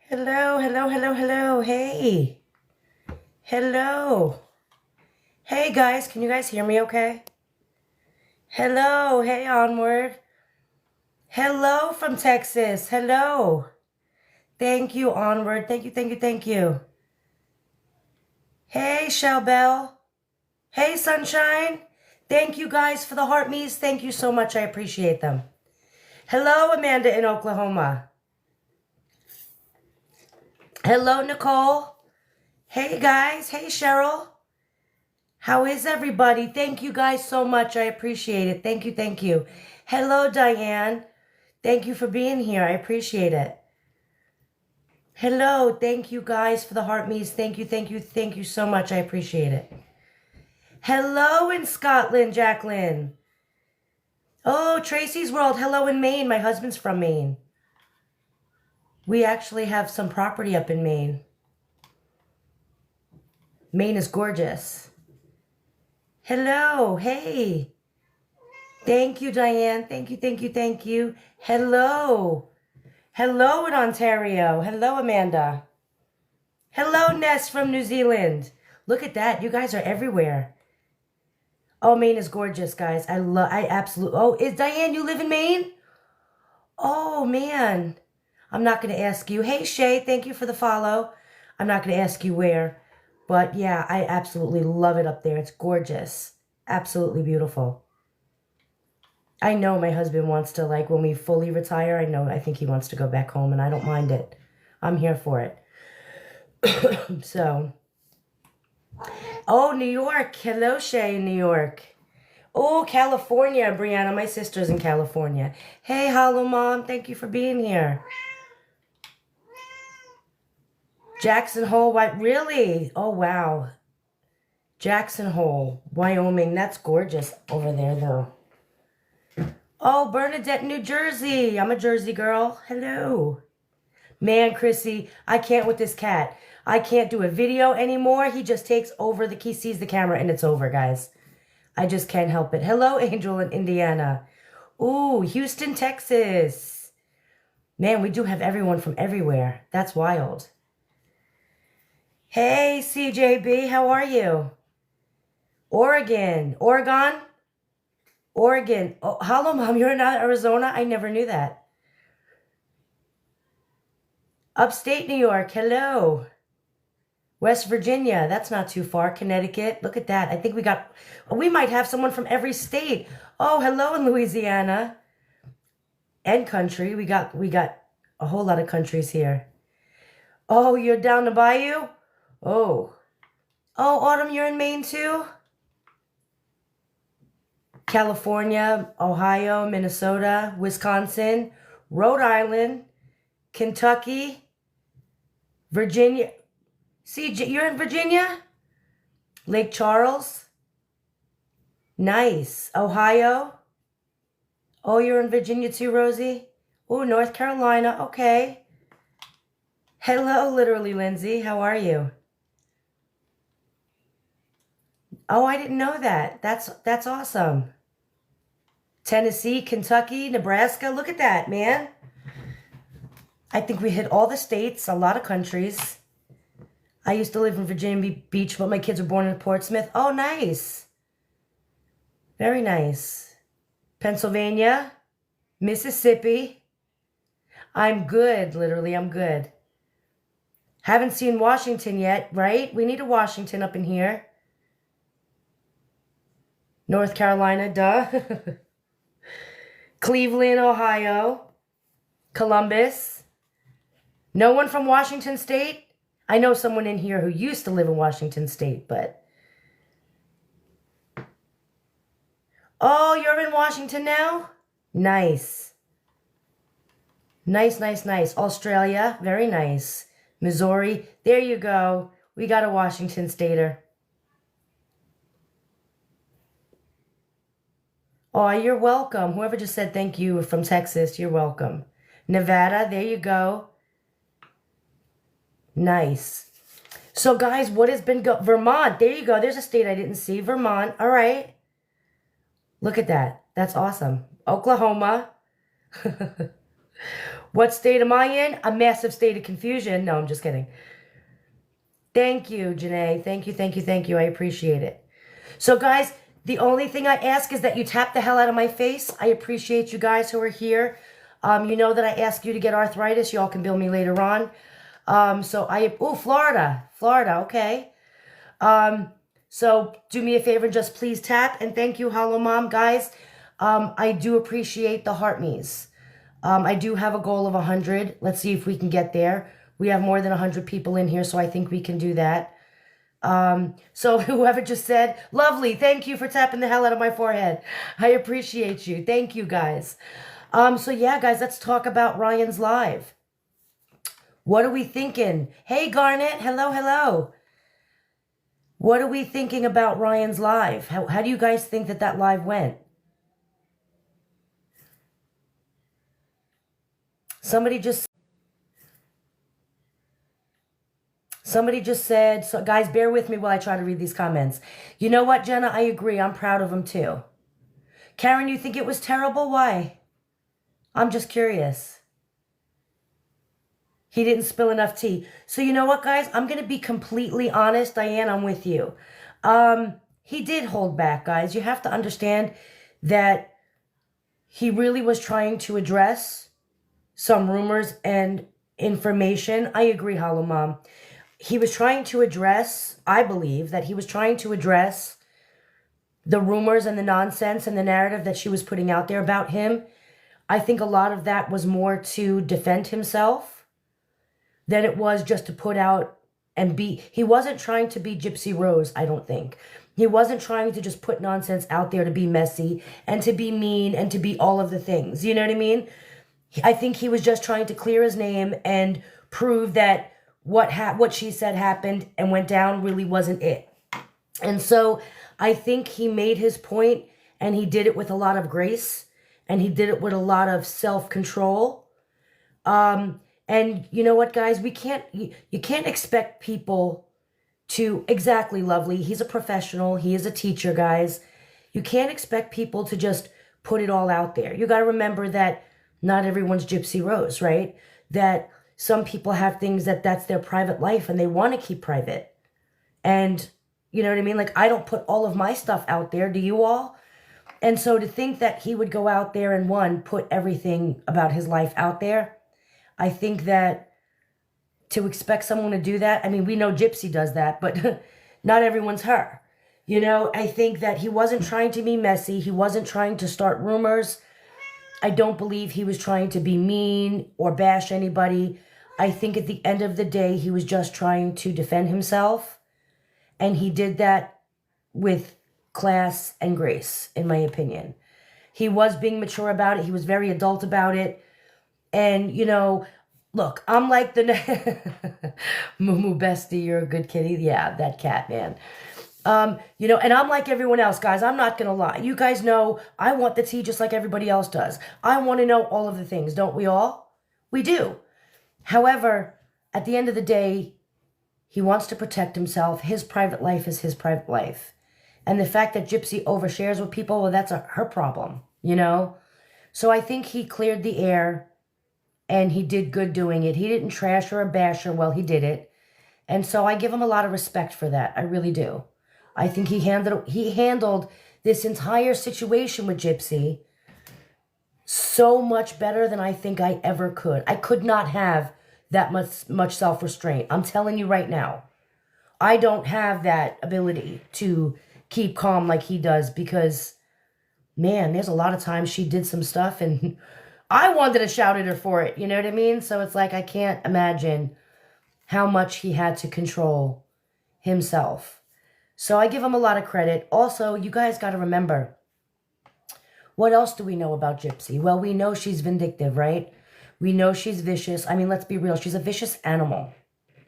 Hello, hello, hello, hello. Hey. Hello. Hey, guys. Can you guys hear me okay? Hello. Hey, Onward. Hello from Texas. Hello. Thank you, Onward. Thank you, thank you, thank you. Hey, Shellbell. Hey, Sunshine. Thank you, guys, for the heart me's. Thank you so much. I appreciate them. Hello, Amanda in Oklahoma. Hello, Nicole. Hey, guys. Hey, Cheryl. How is everybody? Thank you guys so much. I appreciate it. Thank you, thank you. Hello, Diane. Thank you for being here. I appreciate it. Hello. Thank you guys for the heart me's. Thank you, thank you, thank you so much. I appreciate it. Hello in Scotland, Jacqueline. Oh, Tracy's World. Hello in Maine. My husband's from Maine. We actually have some property up in Maine. Maine is gorgeous. Hello. Hey. Thank you, Diane. Thank you, thank you, thank you. Hello. Hello in Ontario. Hello, Amanda. Hello, Ness from New Zealand. Look at that. You guys are everywhere. Oh, Maine is gorgeous, guys. I absolutely. Oh, is Diane, you live in Maine? Oh, man. I'm not going to ask you. Hey, Shay, thank you for the follow. I'm not going to ask you where. But yeah, I absolutely love it up there. It's gorgeous. Absolutely beautiful. I know my husband wants to, like, when we fully retire, I think he wants to go back home, and I don't mind it. I'm here for it. So. Oh, New York. Hello, Shay in New York. Oh, California, Brianna. My sister's in California. Hey, Hollow Mom. Thank you for being here. Jackson Hole, what? Really? Oh, wow. Jackson Hole, Wyoming. That's gorgeous over there, though. Oh, Bernadette, New Jersey. I'm a Jersey girl. Hello. Man, Chrissy, I can't with this cat. I can't do a video anymore. He just takes over. He sees the camera and it's over, guys. I just can't help it. Hello, Angel in Indiana. Ooh, Houston, Texas. Man, we do have everyone from everywhere. That's wild. Hey, CJB, how are you? Oregon. Oregon? Oregon. Oh, hello, Mom. You're in Arizona? I never knew that. Upstate New York. Hello. West Virginia. That's not too far. Connecticut. Look at that. I think we might have someone from every state. Oh, hello in Louisiana. And country. We got a whole lot of countries here. Oh, you're down the bayou? Oh. Oh, Autumn, you're in Maine too? California, Ohio, Minnesota, Wisconsin, Rhode Island, Kentucky, Virginia. See, you're in Virginia? Lake Charles. Nice. Ohio. Oh, you're in Virginia too, Rosie? Oh, North Carolina. Okay. Hello, literally, Lindsay. How are you? Oh, I didn't know that. That's awesome. Tennessee, Kentucky, Nebraska. Look at that, man. I think we hit all the states, a lot of countries. I used to live in Virginia Beach, but my kids were born in Portsmouth. Oh, nice. Very nice. Pennsylvania, Mississippi. I'm good, literally, I'm good. Haven't seen Washington yet, right? We need a Washington up in here. North Carolina, duh. Cleveland, Ohio. Columbus. No one from Washington State? I know someone in here who used to live in Washington State, but... Oh, you're in Washington now? Nice. Nice, nice, nice. Australia, very nice. Missouri, there you go. We got a Washington Stater. Oh, you're welcome. Whoever just said thank you from Texas, you're welcome. Nevada, there you go. Nice. So, guys, what has been Vermont, there you go. There's a state I didn't see. Vermont, all right. Look at that. That's awesome. Oklahoma. What state am I in? A massive state of confusion. No, I'm just kidding. Thank you, Janae. Thank you, thank you, thank you. I appreciate it. So, guys, the only thing I ask is that you tap the hell out of my face. I appreciate you guys who are here. You know that I ask you to get arthritis. Y'all can bill me later on. Florida, okay. So do me a favor and just please tap. And thank you, Hollow Mom, guys. I do appreciate the heart me's. I do have a goal of 100. Let's see if we can get there. We have more than 100 people in here, so I think we can do that. So whoever just said, lovely, thank you for tapping the hell out of my forehead. I appreciate you. Thank you, guys. So yeah, guys, let's talk about Ryan's live. What are we thinking? Hey, Garnet. Hello, hello. What are we thinking about Ryan's live? How do you guys think that live went? Somebody just said, so guys, bear with me while I try to read these comments. You know what, Jenna? I agree. I'm proud of him too. Karen, you think it was terrible? Why? I'm just curious. He didn't spill enough tea. So you know what, guys? I'm going to be completely honest. Diane, I'm with you. He did hold back, guys. You have to understand that he really was trying to address some rumors and information. I agree, Hollow Mom. He was trying to address, I believe, that he was trying to address the rumors and the nonsense and the narrative that she was putting out there about him. I think a lot of that was more to defend himself than it was just to put out and be. He wasn't trying to be Gypsy Rose, I don't think. He wasn't trying to just put nonsense out there to be messy and to be mean and to be all of the things. You know what I mean? I think he was just trying to clear his name and prove that what she said happened and went down really wasn't it. And so I think he made his point, and he did it with a lot of grace, and he did it with a lot of self-control. And you know what, guys? You can't expect people to, exactly, lovely. He's a professional. He is a teacher, guys. You can't expect people to just put it all out there. You got to remember that not everyone's Gypsy Rose, right? That some people have things that's their private life and they want to keep private. And you know what I mean? Like, I don't put all of my stuff out there. Do you all? And so to think that he would go out there and put everything about his life out there, I think that to expect someone to do that, I mean, we know Gypsy does that, but not everyone's her. You know, I think that he wasn't trying to be messy. He wasn't trying to start rumors. I don't believe he was trying to be mean or bash anybody. I think at the end of the day, he was just trying to defend himself. And he did that with class and grace, in my opinion. He was being mature about it. He was very adult about it. And, you know, look, I'm like the... Moo Bestie, you're a good kitty. Yeah, that cat, man. You know, and I'm like everyone else, guys. I'm not going to lie. You guys know I want the tea just like everybody else does. I want to know all of the things, don't we all? We do. However, at the end of the day, he wants to protect himself. His private life is his private life. And the fact that Gypsy overshares with people, well, that's her problem, you know? So I think he cleared the air, and he did good doing it. He didn't trash her or bash her. Well, he did it. And so I give him a lot of respect for that. I really do. I think he handled this entire situation with Gypsy so much better than I think I ever could. I could not have that much self-restraint. I'm telling you right now. I don't have that ability to keep calm like he does because, man, there's a lot of times she did some stuff and I wanted to shout at her for it. You know what I mean? So it's like I can't imagine how much he had to control himself. So I give him a lot of credit. Also, you guys got to remember, what else do we know about Gypsy? Well, we know she's vindictive, right? We know she's vicious. I mean, let's be real. She's a vicious animal,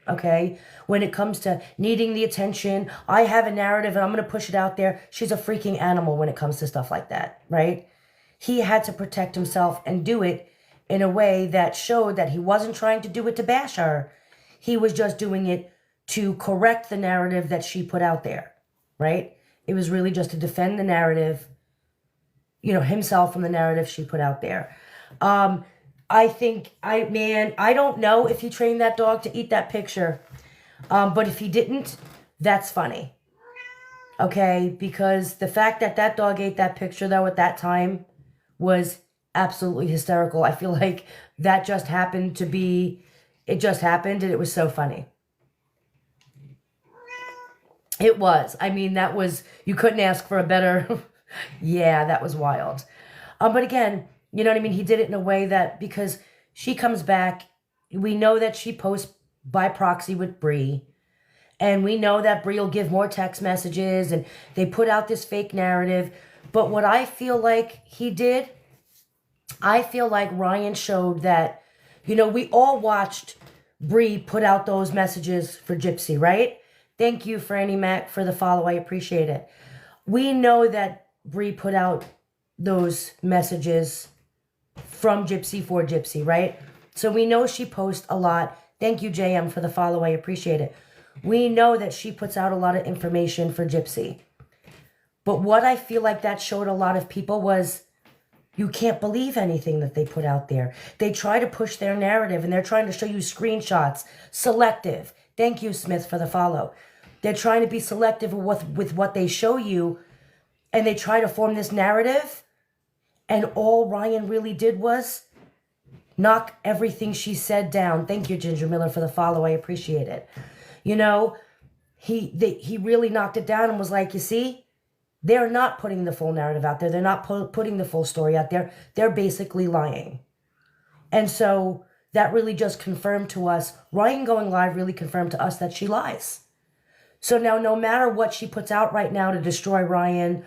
okay? When it comes to needing the attention, I have a narrative and I'm going to push it out there. She's a freaking animal when it comes to stuff like that, right? He had to protect himself and do it in a way that showed that he wasn't trying to do it to bash her. He was just doing it to correct the narrative that she put out there, right? It was really just to defend the narrative, you know, himself from the narrative she put out there. I think, I don't know if he trained that dog to eat that picture. But if he didn't, that's funny. Okay? Because the fact that that dog ate that picture, though, at that time was absolutely hysterical. I feel like that just happened to be, it just happened, and it was so funny. It was. I mean, that was, you couldn't ask for a better, yeah, that was wild. But again, you know what I mean? He did it in a way that, because she comes back, we know that she posts by proxy with Bree, and we know that Bree will give more text messages, and they put out this fake narrative. But what I feel like he did, I feel like Ryan showed that, you know, we all watched Bree put out those messages for Gypsy, right? Thank you, Franny Mac, for the follow. I appreciate it. We know that Bree put out those messages from Gypsy for Gypsy, right? So we know she posts a lot. Thank you, JM, for the follow. I appreciate it. We know that she puts out a lot of information for Gypsy. But what I feel like that showed a lot of people was, you can't believe anything that they put out there. They try to push their narrative, and they're trying to show you screenshots. Selective. Thank you, Smith, for the follow. They're trying to be selective with what they show you, and they try to form this narrative, and all Ryan really did was knock everything she said down. Thank you, Ginger Miller, for the follow. I appreciate it. You know, he really knocked it down and was like, you see, they're not putting the full narrative out there. They're not putting the full story out there. They're basically lying. And so that really just confirmed to us, Ryan going live really confirmed to us that she lies. So now, no matter what she puts out right now to destroy Ryan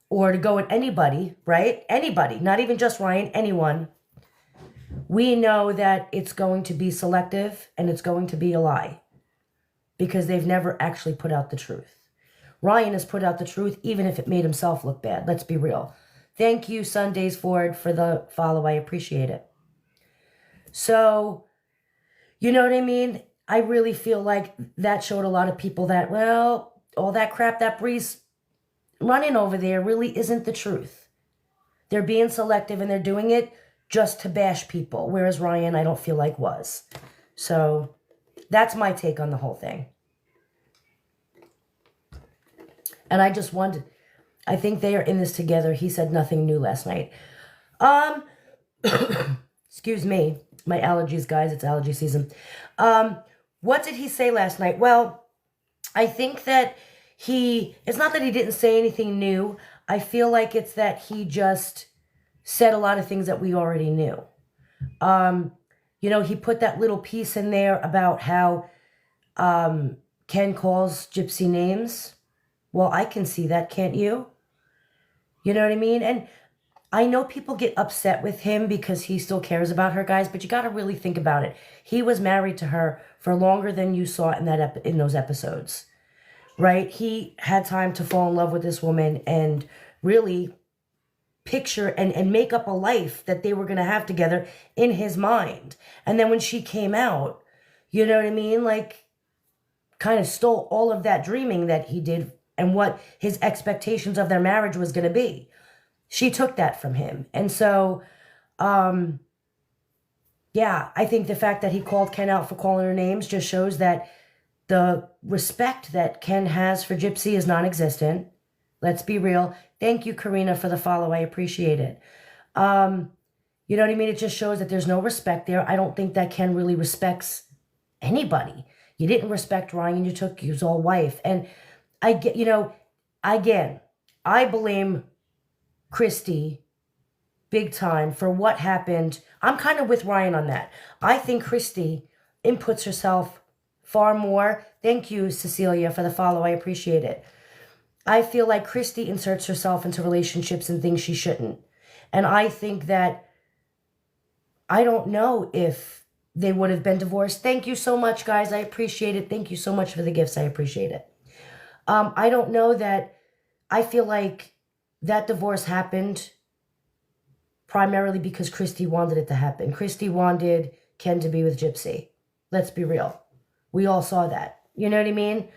or to go at anybody, right? Anybody, not even just Ryan, anyone, we know that it's going to be selective and it's going to be a lie, because they've never actually put out the truth. Ryan has put out the truth, even if it made himself look bad. Let's be real. Thank you, Sundays Ford, for the follow. I appreciate it. So, you know what I mean? I really feel like that showed a lot of people that, well, all that crap that Bree's running over there really isn't the truth. They're being selective, and they're doing it just to bash people, whereas Ryan, I don't feel like, was. So that's my take on the whole thing. And I just wondered, I think they are in this together. He said nothing new last night. Excuse me, my allergies, guys, it's allergy season. What did he say last night? Well, I think that it's not that he didn't say anything new. I feel like it's that he just said a lot of things that we already knew. You know, he put that little piece in there about how Ken calls Gypsy names. Well, I can see that, can't you? You know what I mean? And I know people get upset with him because he still cares about her, guys, but you got to really think about it. He was married to her for longer than you saw in those episodes, right? He had time to fall in love with this woman and really picture and make up a life that they were going to have together in his mind. And then when she came out, you know what I mean? Like, kind of stole all of that dreaming that he did and what his expectations of their marriage was going to be. She took that from him. And so, yeah, I think the fact that he called Ken out for calling her names just shows that the respect that Ken has for Gypsy is non-existent. Let's be real. Thank you, Karina, for the follow. I appreciate it. You know what I mean? It just shows that there's no respect there. I don't think that Ken really respects anybody. You didn't respect Ryan. You took his old wife. And I get, you know, again, I blame Christy big time for what happened. I'm kind of with Ryan on that. I think Christy inputs herself far more. Thank you, Cecilia, for the follow. I appreciate it. I feel like Christy inserts herself into relationships and things she shouldn't. And I think that, I don't know if they would have been divorced. Thank you so much, guys. I appreciate it. Thank you so much for the gifts. I appreciate it. I don't know that, I feel like that divorce happened primarily because Christy wanted it to happen. Christy wanted Ken to be with Gypsy. Let's be real. We all saw that. You know what I mean?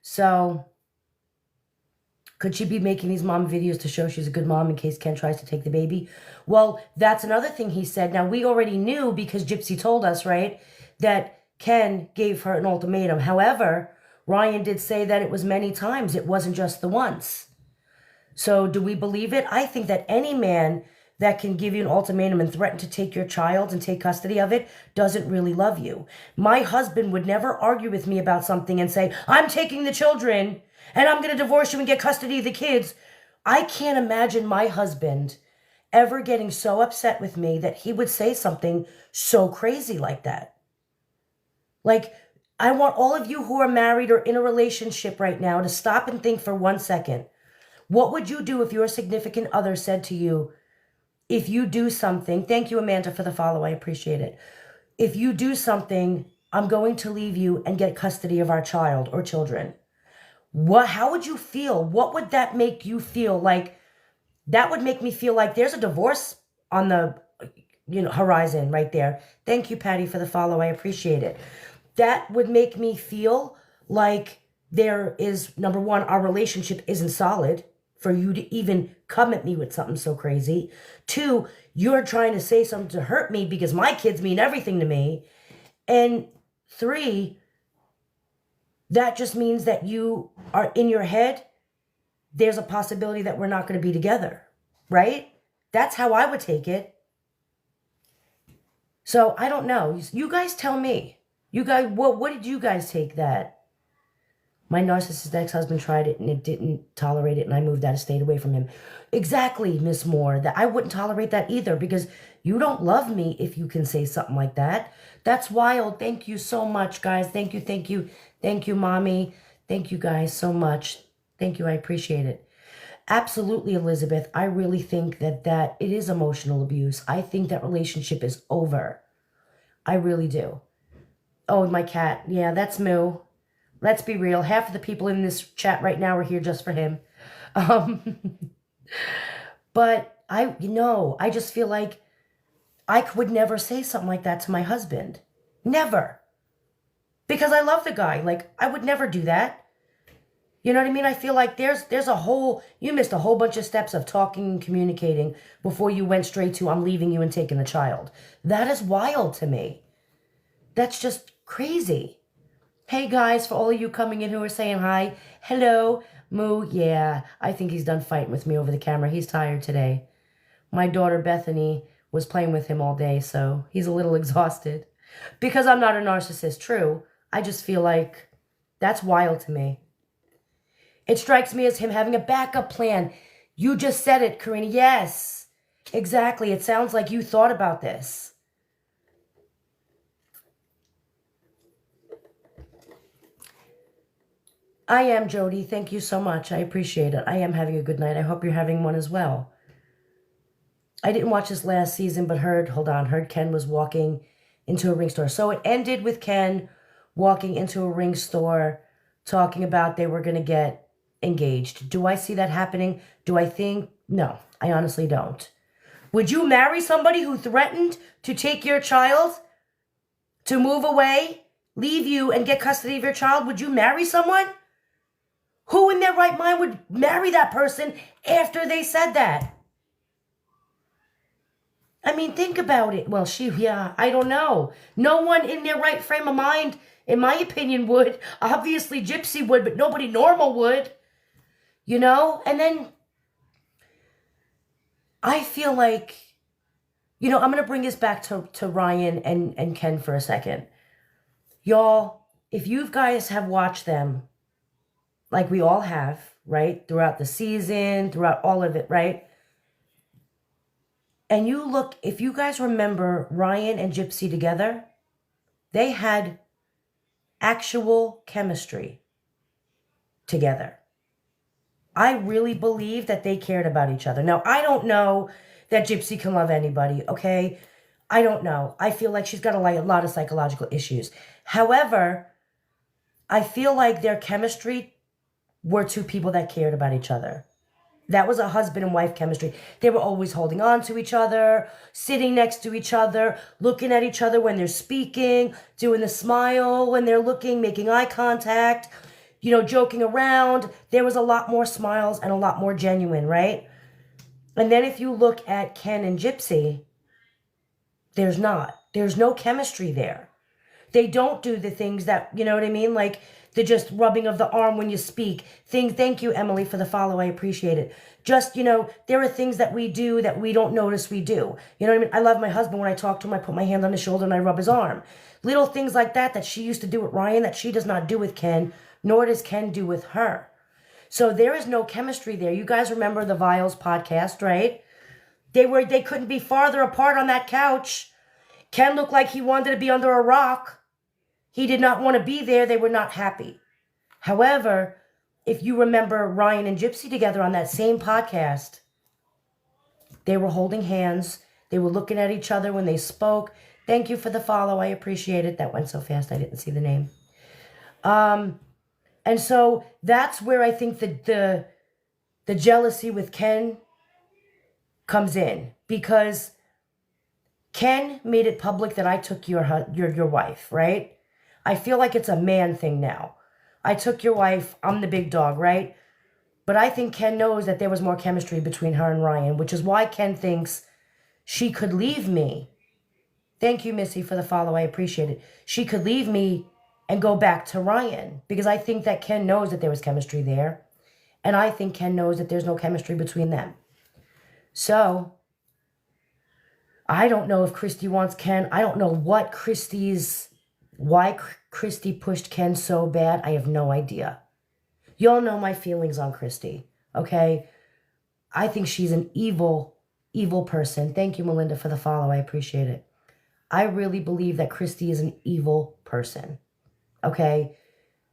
So, Could she be making these mom videos to show she's a good mom in case Ken tries to take the baby? Well, that's another thing he said. Now, we already knew because Gypsy told us, right, that Ken gave her an ultimatum. However, Ryan did say that it was many times. It wasn't just the once. So do we believe it? I think that any man that can give you an ultimatum and threaten to take your child and take custody of it doesn't really love you. My husband would never argue with me about something and say, I'm taking the children and I'm going to divorce you and get custody of the kids. I can't imagine my husband ever getting so upset with me that he would say something so crazy like that. Like, I want all of you who are married or in a relationship right now to stop and think for 1 second. What would you do if your significant other said to you, if you do something, thank you, Amanda, for the follow, I appreciate it. If you do something, I'm going to leave you and get custody of our child or children. How would you feel? What would that make you feel? Like, that would make me feel like there's a divorce on the horizon right there. Thank you, Patty, for the follow. I appreciate it. That would make me feel like there is, number one, our relationship isn't solid for you to even come at me with something so crazy. 2, you're trying to say something to hurt me because my kids mean everything to me. And 3, that just means that you are in your head, there's a possibility that we're not going to be together, right? That's how I would take it. So I don't know. You guys tell me. You guys, what did you guys take that? My narcissist ex-husband tried it and it didn't tolerate it and I moved out of state away from him. Exactly, Miss Moore. That I wouldn't tolerate that either because you don't love me if you can say something like that. That's wild. Thank you so much, guys. Thank you, thank you. Thank you, Mommy. Thank you guys so much. Thank you. I appreciate it. Absolutely, Elizabeth. I really think that it is emotional abuse. I think that relationship is over. I really do. Oh, my cat. Yeah, that's Moo. Let's be real. Half of the people in this chat right now are here just for him. But I just feel like I would never say something like that to my husband. Never. Because I love the guy. Like, I would never do that. You know what I mean? I feel like you missed a whole bunch of steps of talking and communicating before you went straight to, I'm leaving you and taking the child. That is wild to me. That's just crazy. Hey guys, for all of you coming in who are saying hi. Hello, Moo. Yeah, I think he's done fighting with me over the camera. He's tired today. My daughter Bethany was playing with him all day, so he's a little exhausted. Because I'm not a narcissist, true. I just feel like that's wild to me. It strikes me as him having a backup plan. You just said it, Karina. Yes, exactly. It sounds like you thought about this. I am, Jody. Thank you so much. I appreciate it. I am having a good night. I hope you're having one as well. I didn't watch this last season, but heard Ken was walking into a ring store. So it ended with Ken walking into a ring store talking about they were going to get engaged. Do I see that happening? Do I think? No, I honestly don't. Would you marry somebody who threatened to take your child, to move away, leave you, and get custody of your child? Would you marry someone? Who in their right mind would marry that person after they said that? I mean, think about it. Well, I don't know. No one in their right frame of mind, in my opinion, would. Obviously, Gypsy would, but nobody normal would. You know? And then I feel like, I'm going to bring this back to Ryan and Ken for a second. Y'all, if you guys have watched them, like we all have, right? Throughout the season, throughout all of it, right? And you look, if you guys remember Ryan and Gypsy together, they had actual chemistry together. I really believe that they cared about each other. Now, I don't know that Gypsy can love anybody, okay? I don't know. I feel like she's got a lot of psychological issues. However, I feel like their chemistry were two people that cared about each other. That was a husband and wife chemistry. They were always holding on to each other, sitting next to each other, looking at each other when they're speaking, doing the smile when they're looking, making eye contact. joking around. There was a lot more smiles and a lot more genuine, right? And then if you look at Ken and Gypsy, there's not. There's no chemistry there. They don't do the things that, you know what I mean? Like the just rubbing of the arm when you speak. Thank you, Emily, for the follow. I appreciate it. Just, there are things that we do that we don't notice we do. You know what I mean? I love my husband. When I talk to him, I put my hand on his shoulder and I rub his arm. Little things like that she used to do with Ryan that she does not do with Ken, nor does Ken do with her. So there is no chemistry there. You guys remember the Vials podcast, right? They couldn't be farther apart on that couch. Ken looked like he wanted to be under a rock. He did not want to be there. They were not happy. However, if you remember Ryan and Gypsy together on that same podcast, they were holding hands. They were looking at each other when they spoke. Thank you for the follow. I appreciate it. That went so fast I didn't see the name. And so that's where I think the jealousy with Ken comes in, because Ken made it public that I took your wife, right? I feel like it's a man thing now. I took your wife. I'm the big dog, right? But I think Ken knows that there was more chemistry between her and Ryan, which is why Ken thinks she could leave me. Thank you, Missy, for the follow. I appreciate it. She could leave me and go back to Ryan, because I think that Ken knows that there was chemistry there. And I think Ken knows that there's no chemistry between them. So I don't know if Christy wants Ken. I don't know why Christy pushed Ken so bad. I have no idea. Y'all know my feelings on Christy, okay? I think she's an evil, evil person. Thank you, Melinda, for the follow. I appreciate it. I really believe that Christy is an evil person, okay?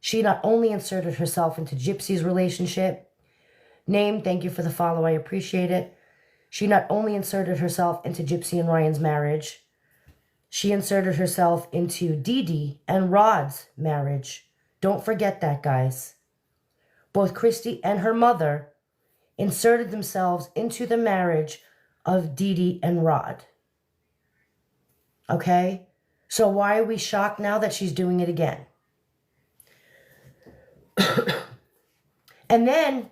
She not only inserted herself into Gypsy's relationship. Name, thank you for the follow. I appreciate it. She not only inserted herself into Gypsy and Ryan's marriage, she inserted herself into Dee Dee and Rod's marriage. Don't forget that, guys. Both Christy and her mother inserted themselves into the marriage of Dee Dee and Rod. Okay? So why are we shocked now that she's doing it again? And then,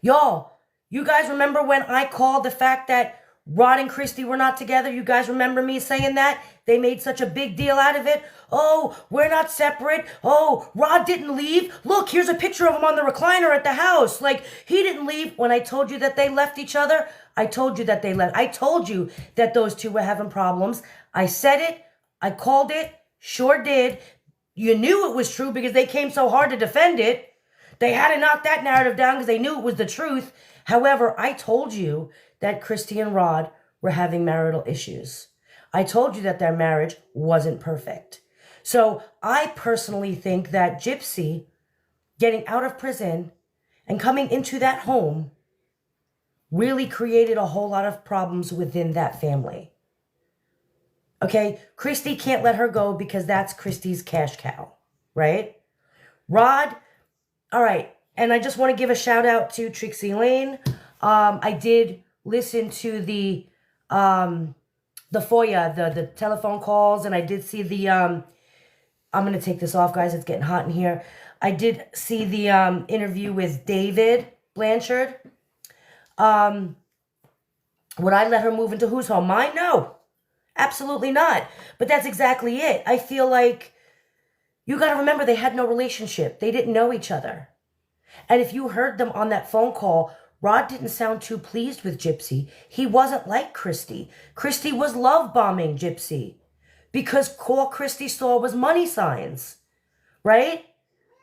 y'all, you guys remember when I called the fact that Rod and Christy were not together? You guys remember me saying that? They made such a big deal out of it. Oh, we're not separate. Oh, Rod didn't leave. Look, here's a picture of him on the recliner at the house. Like, he didn't leave. When I told you that they left each other, I told you that they left. I told you that those two were having problems. I said it. I called it. Sure did. You knew it was true because they came so hard to defend it. They had to knock that narrative down because they knew it was the truth. However, I told you that Christy and Rod were having marital issues. I told you that their marriage wasn't perfect. So I personally think that Gypsy getting out of prison and coming into that home really created a whole lot of problems within that family. Okay, Christy can't let her go because that's Christy's cash cow, right? Rod, all right, and I just want to give a shout out to Trixie Lane. I did listen to the FOIA, the telephone calls, and I did see the, I'm going to take this off, guys. It's getting hot in here. I did see the interview with David Blanchard. Would I let her move into whose home? Mine? No. Absolutely not. But that's exactly it. I feel like you got to remember they had no relationship. They didn't know each other. And if you heard them on that phone call, Rod didn't sound too pleased with Gypsy. He wasn't like Christy. Christy was love bombing Gypsy because all Christy saw was money signs, right?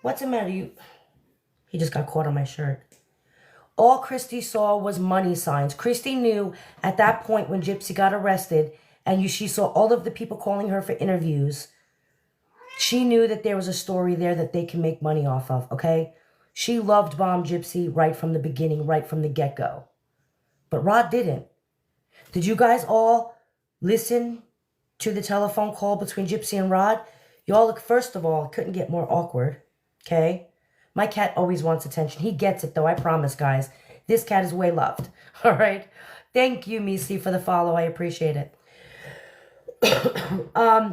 What's the matter? He just got caught on my shirt. All Christy saw was money signs. Christy knew at that point when Gypsy got arrested and she saw all of the people calling her for interviews, she knew that there was a story there that they can make money off of, okay? She loved bomb Gypsy right from the beginning, right from the get-go. But Rod didn't. Did you guys all listen to the telephone call between Gypsy and Rod? Y'all, look, first of all, it couldn't get more awkward, okay? My cat always wants attention. He gets it, though, I promise, guys. This cat is way loved, all right? Thank you, Missy, for the follow. I appreciate it.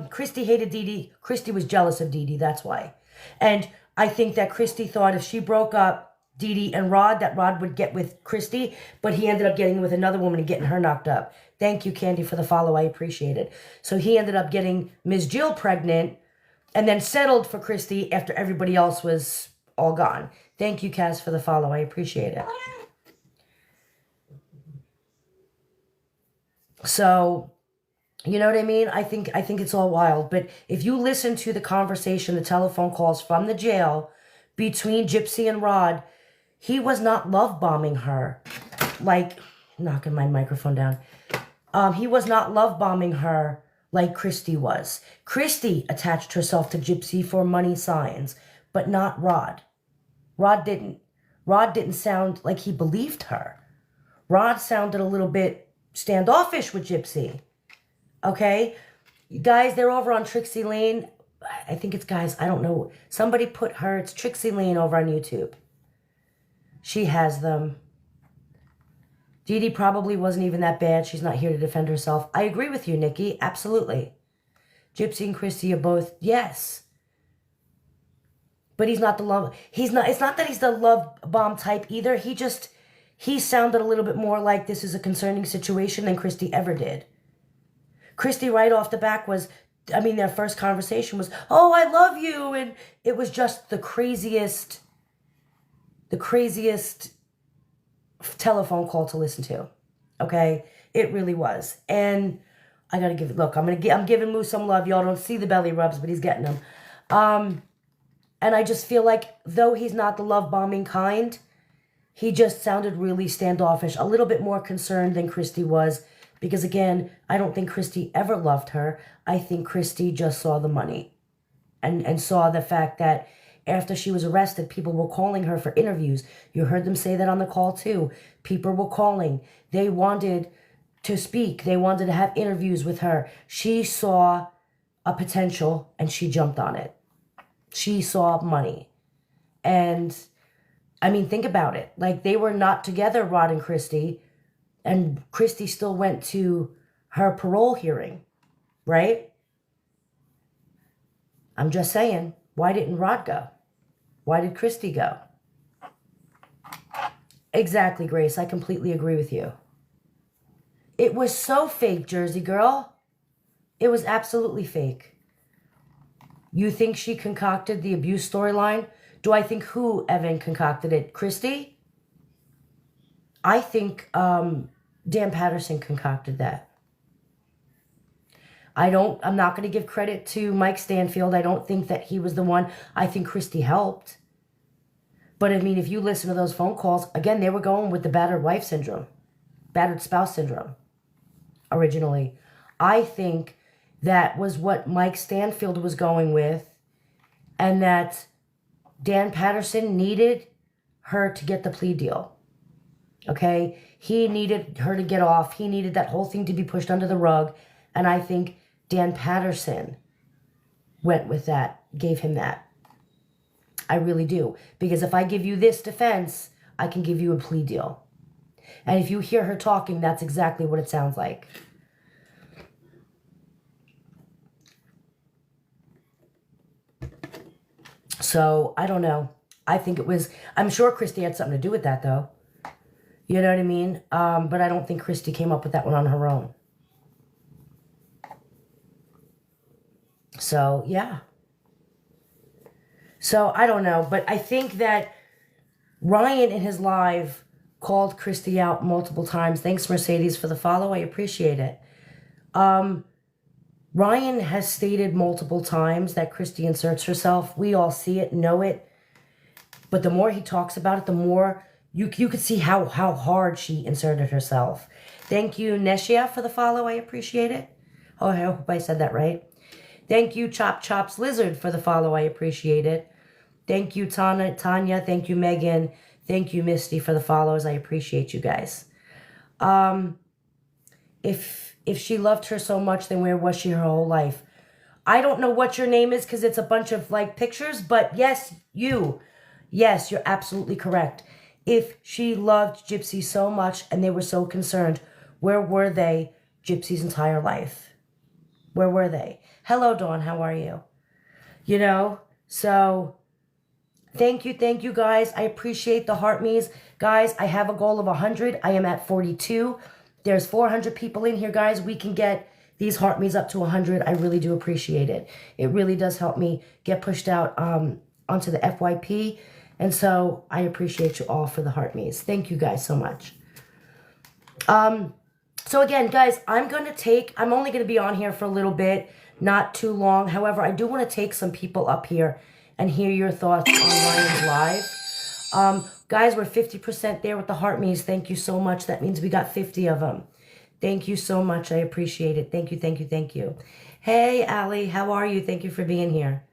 Christy hated Dee Dee. Christy was jealous of Dee Dee, that's why. And I think that Christy thought if she broke up Dee Dee and Rod, that Rod would get with Christy, but he ended up getting with another woman and getting her knocked up. Thank you, Candy, for the follow. I appreciate it. So he ended up getting Ms. Jill pregnant and then settled for Christy after everybody else was all gone. Thank you, Kaz, for the follow. I appreciate it. So, you know what I mean? I think it's all wild. But if you listen to the conversation, the telephone calls from the jail between Gypsy and Rod, he was not love bombing her. Like, knocking my microphone down. He was not love bombing her like Christy was. Christy attached herself to Gypsy for money signs, but not Rod. Rod didn't. Rod didn't sound like he believed her. Rod sounded a little bit standoffish with Gypsy. Okay? Guys, they're over on Trixie Lane. I think it's guys, I don't know. Somebody put her, it's Trixie Lane over on YouTube. She has them. Dee Dee probably wasn't even that bad. She's not here to defend herself. I agree with you, Nikki. Absolutely. Gypsy and Christy are both, yes. But he's not the love, it's not that he's the love bomb type either. He sounded a little bit more like this is a concerning situation than Christy ever did. Christy right off the back their first conversation was, oh, I love you. And it was just the craziest telephone call to listen to. Okay? It really was. And I gotta give it, look, I'm giving Moose some love. Y'all don't see the belly rubs, but he's getting them. And I just feel like, though he's not the love bombing kind, he just sounded really standoffish, a little bit more concerned than Christy was. Because again, I don't think Christy ever loved her. I think Christy just saw the money. And saw the fact that after she was arrested, people were calling her for interviews. You heard them say that on the call too. People were calling. They wanted to speak. They wanted to have interviews with her. She saw a potential and she jumped on it. She saw money. And I mean, think about it. Like, they were not together, Rod and Christy. And Christy still went to her parole hearing, right? I'm just saying, why didn't Rod go? Why did Christy go? Exactly, Grace. I completely agree with you. It was so fake, Jersey girl. It was absolutely fake. You think she concocted the abuse storyline? Do I think who, Evan, concocted it? Christy? I think Dan Patterson concocted that. I'm not going to give credit to Mike Stanfield. I don't think that he was the one. I think Christy helped. But I mean, if you listen to those phone calls, again, they were going with the battered wife syndrome, battered spouse syndrome originally. I think that was what Mike Stanfield was going with, and that Dan Patterson needed her to get the plea deal. Okay? He needed her to get off. He needed that whole thing to be pushed under the rug. And I think Dan Patterson went with that, gave him that. I really do. Because if I give you this defense, I can give you a plea deal. And if you hear her talking, that's exactly what it sounds like. So, I don't know. I think it was, I'm sure Christy had something to do with that, though. You know what I mean? But I don't think Christy came up with that one on her own. So, yeah. So, I don't know. But I think that Ryan in his live called Christy out multiple times. Thanks, Mercedes, for the follow. I appreciate it. Ryan has stated multiple times that Christy inserts herself. We all see it, know it. But the more he talks about it, the more you could see how hard she inserted herself. Thank you, Neshia, for the follow. I appreciate it. Oh, I hope I said that right. Thank you, Chop Chops Lizard, for the follow. I appreciate it. Thank you, Tanya. Thank you, Megan. Thank you, Misty, for the follows. I appreciate you guys. If she loved her so much, then where was she her whole life? I don't know what your name is because it's a bunch of like pictures, but yes, you. Yes, you're absolutely correct. If she loved Gypsy so much and they were so concerned, where were they Gypsy's entire life? Where were they? Hello, Dawn. How are you? You know, so Thank you guys. I appreciate the heart me's. Guys, I have a goal of 100. I am at 42. There's 400 people in here, guys. We can get these heart me's up to 100. I really do appreciate it. It really does help me get pushed out onto the FYP. And so I appreciate you all for the heart me's. Thank you guys so much. So again, guys, I'm only going to be on here for a little bit, not too long. However, I do want to take some people up here and hear your thoughts on Ryan's live. Guys, we're 50% there with the heart me's. Thank you so much. That means we got 50 of them. Thank you so much. I appreciate it. Thank you. Hey, Allie, how are you? Thank you for being here.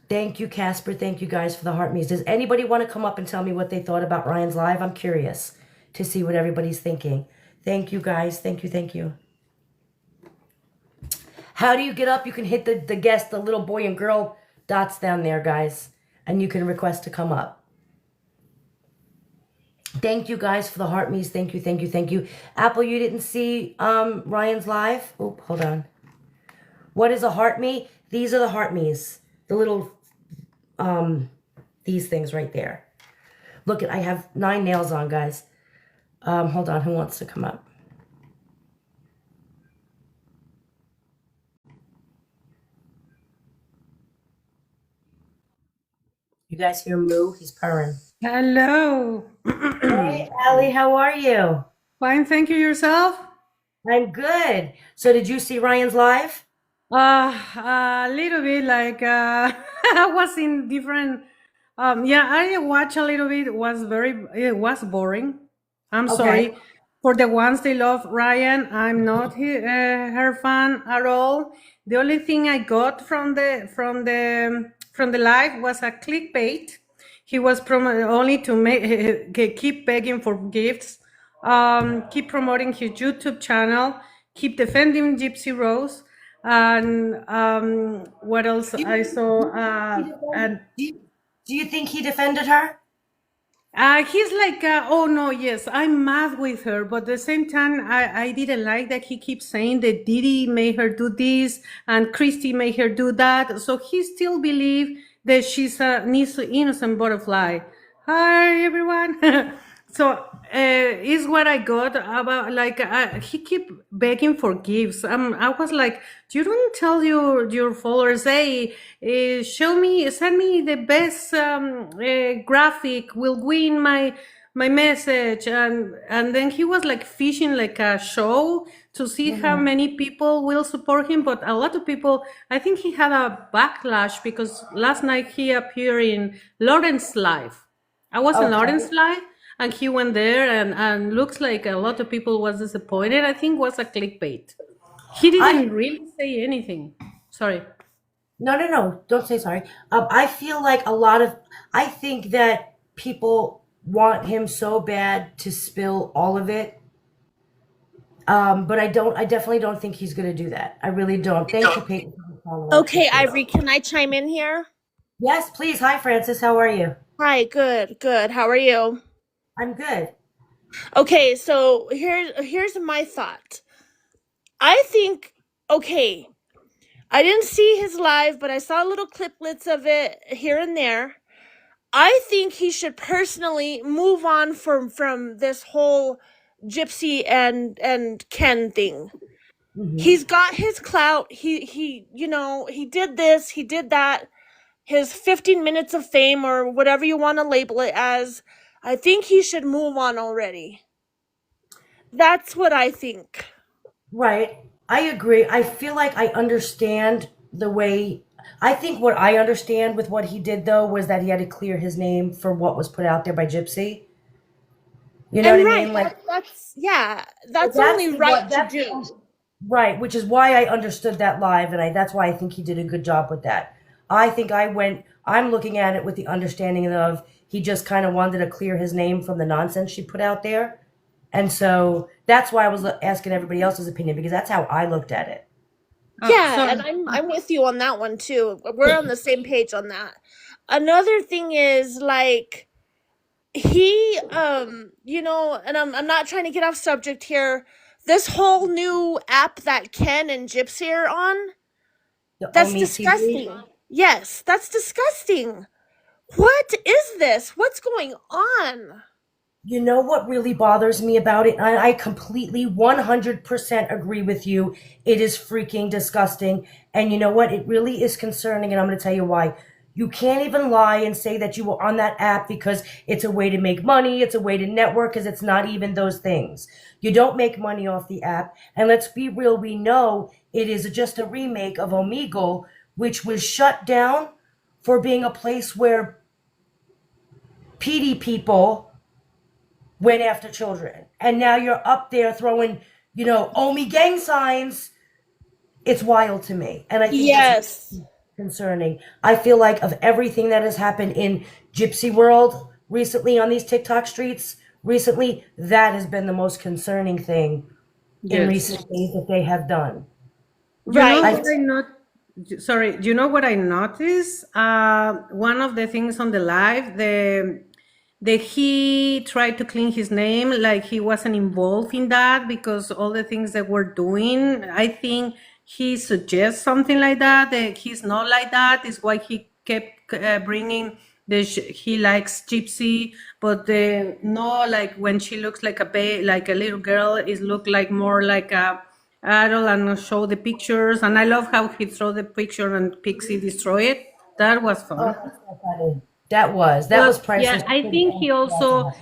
Thank you, Casper. Thank you guys for the heart me's. Does anybody want to come up and tell me what they thought about Ryan's live? I'm curious to see what everybody's thinking. Thank you, guys. Thank you. How do you get up? You can hit the little boy and girl dots down there, guys, and you can request to come up. Thank you guys for the heart me's. Thank you. Apple, you didn't see Ryan's live? Oh, hold on. What is a heart me? These are the heart me's. The little these things right there. Look, I have 9 nails on, guys. Hold on, who wants to come up? You guys hear Moo? He's purring. Hello. Hey, Allie, how are you? Fine, thank you. Yourself? I'm good. So did you see Ryan's live? A little bit like I was in different. Yeah, I watched a little bit. It was boring. I'm Okay. sorry for the ones they love Ryan. I'm not her fan at all. The only thing I got from the live was a clickbait. He was only to keep begging for gifts, keep promoting his YouTube channel, keep defending Gypsy Rose, and what else I saw? And Do you think he defended her? he's like, oh no, yes, I'm mad with her, but at the same time, I didn't like that he keeps saying that Didi made her do this and Christy made her do that. So he still believes that she's a innocent butterfly. Hi, everyone. So is what I got about like he keep begging for gifts. I was like, you don't tell your followers, hey, send me the best graphic will win my message, and then he was like fishing like a show to see how many people will support him, but a lot of people, I think he had a backlash because last night he appeared in Lawrence live. I was in Okay. Lawrence live and he went there and looks like a lot of people was disappointed. I think was a clickbait. He I didn't really say anything. Sorry. No. Don't say sorry. I feel like I think that people want him so bad to spill all of it. But I definitely don't think he's gonna do that. I really don't. Thank you, Peyton, for the follow. I Okay, appreciate it. Ivory, can I chime in here? Yes, please. Hi, Francis. How are you? Hi, good. How are you? I'm good. Okay, so here's my thought. I think okay, I didn't see his live, but I saw little cliplets of it here and there. I think he should personally move on from this whole Gypsy and Ken thing. He's got his clout. He did this, he did that. His 15 minutes of fame or whatever you want to label it as, I think he should move on already. That's what I think. Right. I agree. I feel like I understand the way. I think what I understand with what he did though was that he had to clear his name for what was put out there by Gypsy. You know what And I right, mean? Like that's that's only what right to that's do. right, which is why I understood that live, and that's why I think he did a good job with that. I think I'm looking at it with the understanding of he just kind of wanted to clear his name from the nonsense she put out there. And so that's why I was asking everybody else's opinion because that's how I looked at it. Yeah, So and I'm with you on that one too. We're on the same page on that. Another thing is like he and I'm not trying to get off subject here. This whole new app that Ken and Gypsy are on, The that's Omi TV. disgusting. Yes, that's disgusting. What is this? What's going on? You know what really bothers me about it? I completely 100% agree with you. It is freaking disgusting. And you know what? It really is concerning, and I'm going to tell you why. You can't even lie and say that you were on that app because it's a way to make money, it's a way to network, because it's not even those things. You don't make money off the app. And let's be real, we know it is just a remake of Omegle, which was shut down for being a place where PD people went after children. And now you're up there throwing, Omi gang signs. It's wild to me. And I think Yes. it's concerning. I feel like of everything that has happened in Gypsy world recently on these TikTok streets, recently, that has been the most concerning thing in Yes. recent days that they have done. You know Right. what I not sorry, you know what I noticed? One of the things on the live, the he tried to clean his name, like he wasn't involved in that because all the things that we're doing, I think he suggests something like that. That he's not like that. Is why he kept bringing he likes Gypsy, but no, like when she looks like like a little girl, it look like more like a adult and show the pictures. And I love how he throw the picture and Pixie destroy it. That was Oh, fun. that's so funny. That was But yeah, priceless. I think he also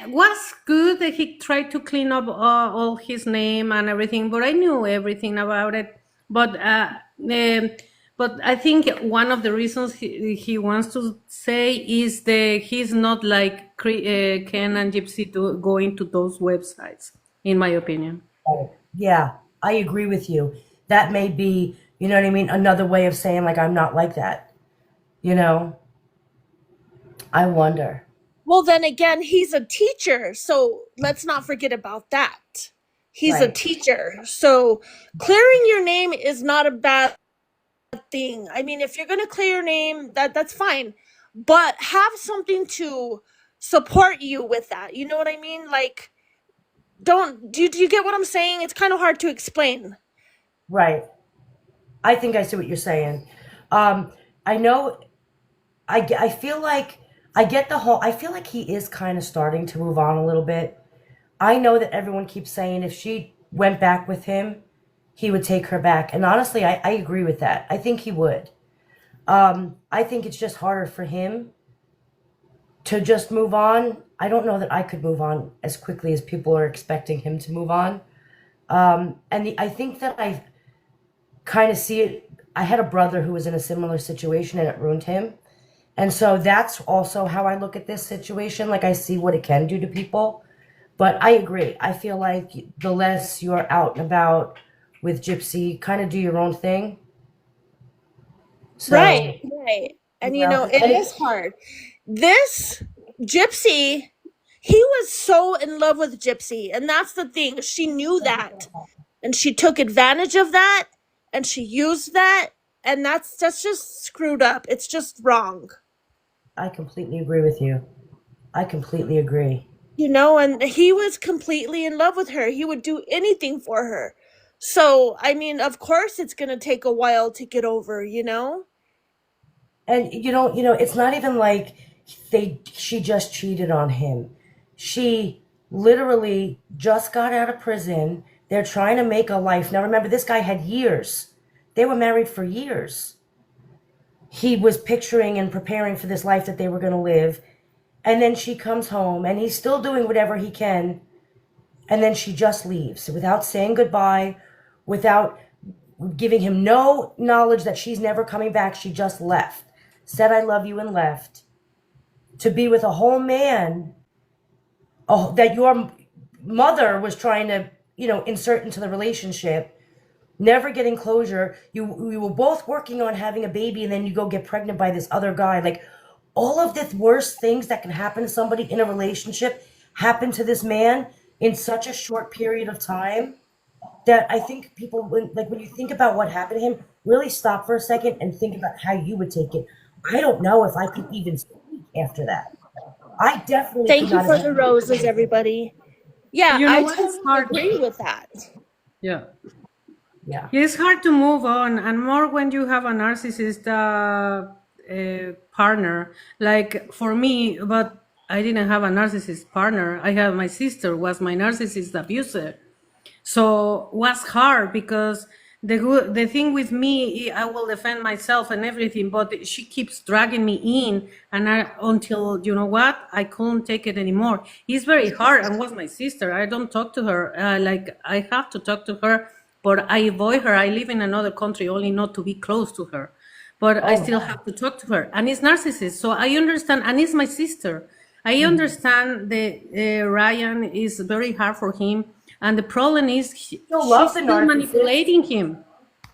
was good that he tried to clean up all his name and everything. But I knew everything about it. But but I think one of the reasons he wants to say is that he's not like Ken and Gypsy to going to those websites, in my opinion. Yeah, I agree with you. That may be, you know what I mean, another way of saying like I'm not like that. You know, I wonder. Well, then again, he's a teacher, so let's not forget about that. He's a Right. teacher. So clearing your name is not a bad thing. I mean, if you're going to clear your name, that's fine. But have something to support you with that. You know what I mean? Like, do you get what I'm saying? It's kind of hard to explain. Right. I think I see what you're saying. I know. I feel like I get the whole. I feel like he is kind of starting to move on a little bit. I know that everyone keeps saying if she went back with him, he would take her back. And honestly, I agree with that. I think he would. I think it's just harder for him to just move on. I don't know that I could move on as quickly as people are expecting him to move on. I think that I kind of see it. I had a brother who was in a similar situation and it ruined him. And so that's also how I look at this situation. Like I see what it can do to people. But I agree. I feel like the less you're out and about with Gypsy, kind of do your own thing. So, Right, right. And you know, it and is hard. This Gypsy, he was so in love with Gypsy, and that's the thing. She knew that, and she took advantage of that, and she used that, and that's just screwed up. It's just wrong. I completely agree with you. I completely agree. You know, and he was completely in love with her. He would do anything for her. So, I mean, of course it's going to take a while to get over, you know? And it's not even like she just cheated on him. She literally just got out of prison. They're trying to make a life. Now remember, this guy had years. They were married for years. He was picturing and preparing for this life that they were going to live. And then she comes home and he's still doing whatever he can. And then she just leaves without saying goodbye, without giving him no knowledge that she's never coming back. She just left, said, I love you, and left to be with a whole man that your mother was trying to, insert into the relationship, never getting closure. You were both working on having a baby, and then you go get pregnant by this other guy. Like, all of the worst things that can happen to somebody in a relationship happened to this man in such a short period of time that I think people, when you think about what happened to him, really stop for a second and think about how you would take it. I don't know if I could even speak after that. I definitely Thank could you not for have. the roses, everybody. Yeah, You know I what? It's totally hard. agree with that. Yeah. Yeah. It's hard to move on, and more when you have a narcissist. partner. Like for me, but I didn't have a narcissist partner. I had my sister was my narcissist abuser. So was hard because the thing with me, I will defend myself and everything, but she keeps dragging me in, and until you know what, I couldn't take it anymore. It's very hard, and was my sister. I don't talk to her. Like I have to talk to her, but I avoid her. I live in another country, only not to be close to her, but I still have to talk to her. And it's narcissist, so I understand, and it's my sister. I understand that Ryan is very hard for him. And the problem is she's love the still narcissist. manipulating him.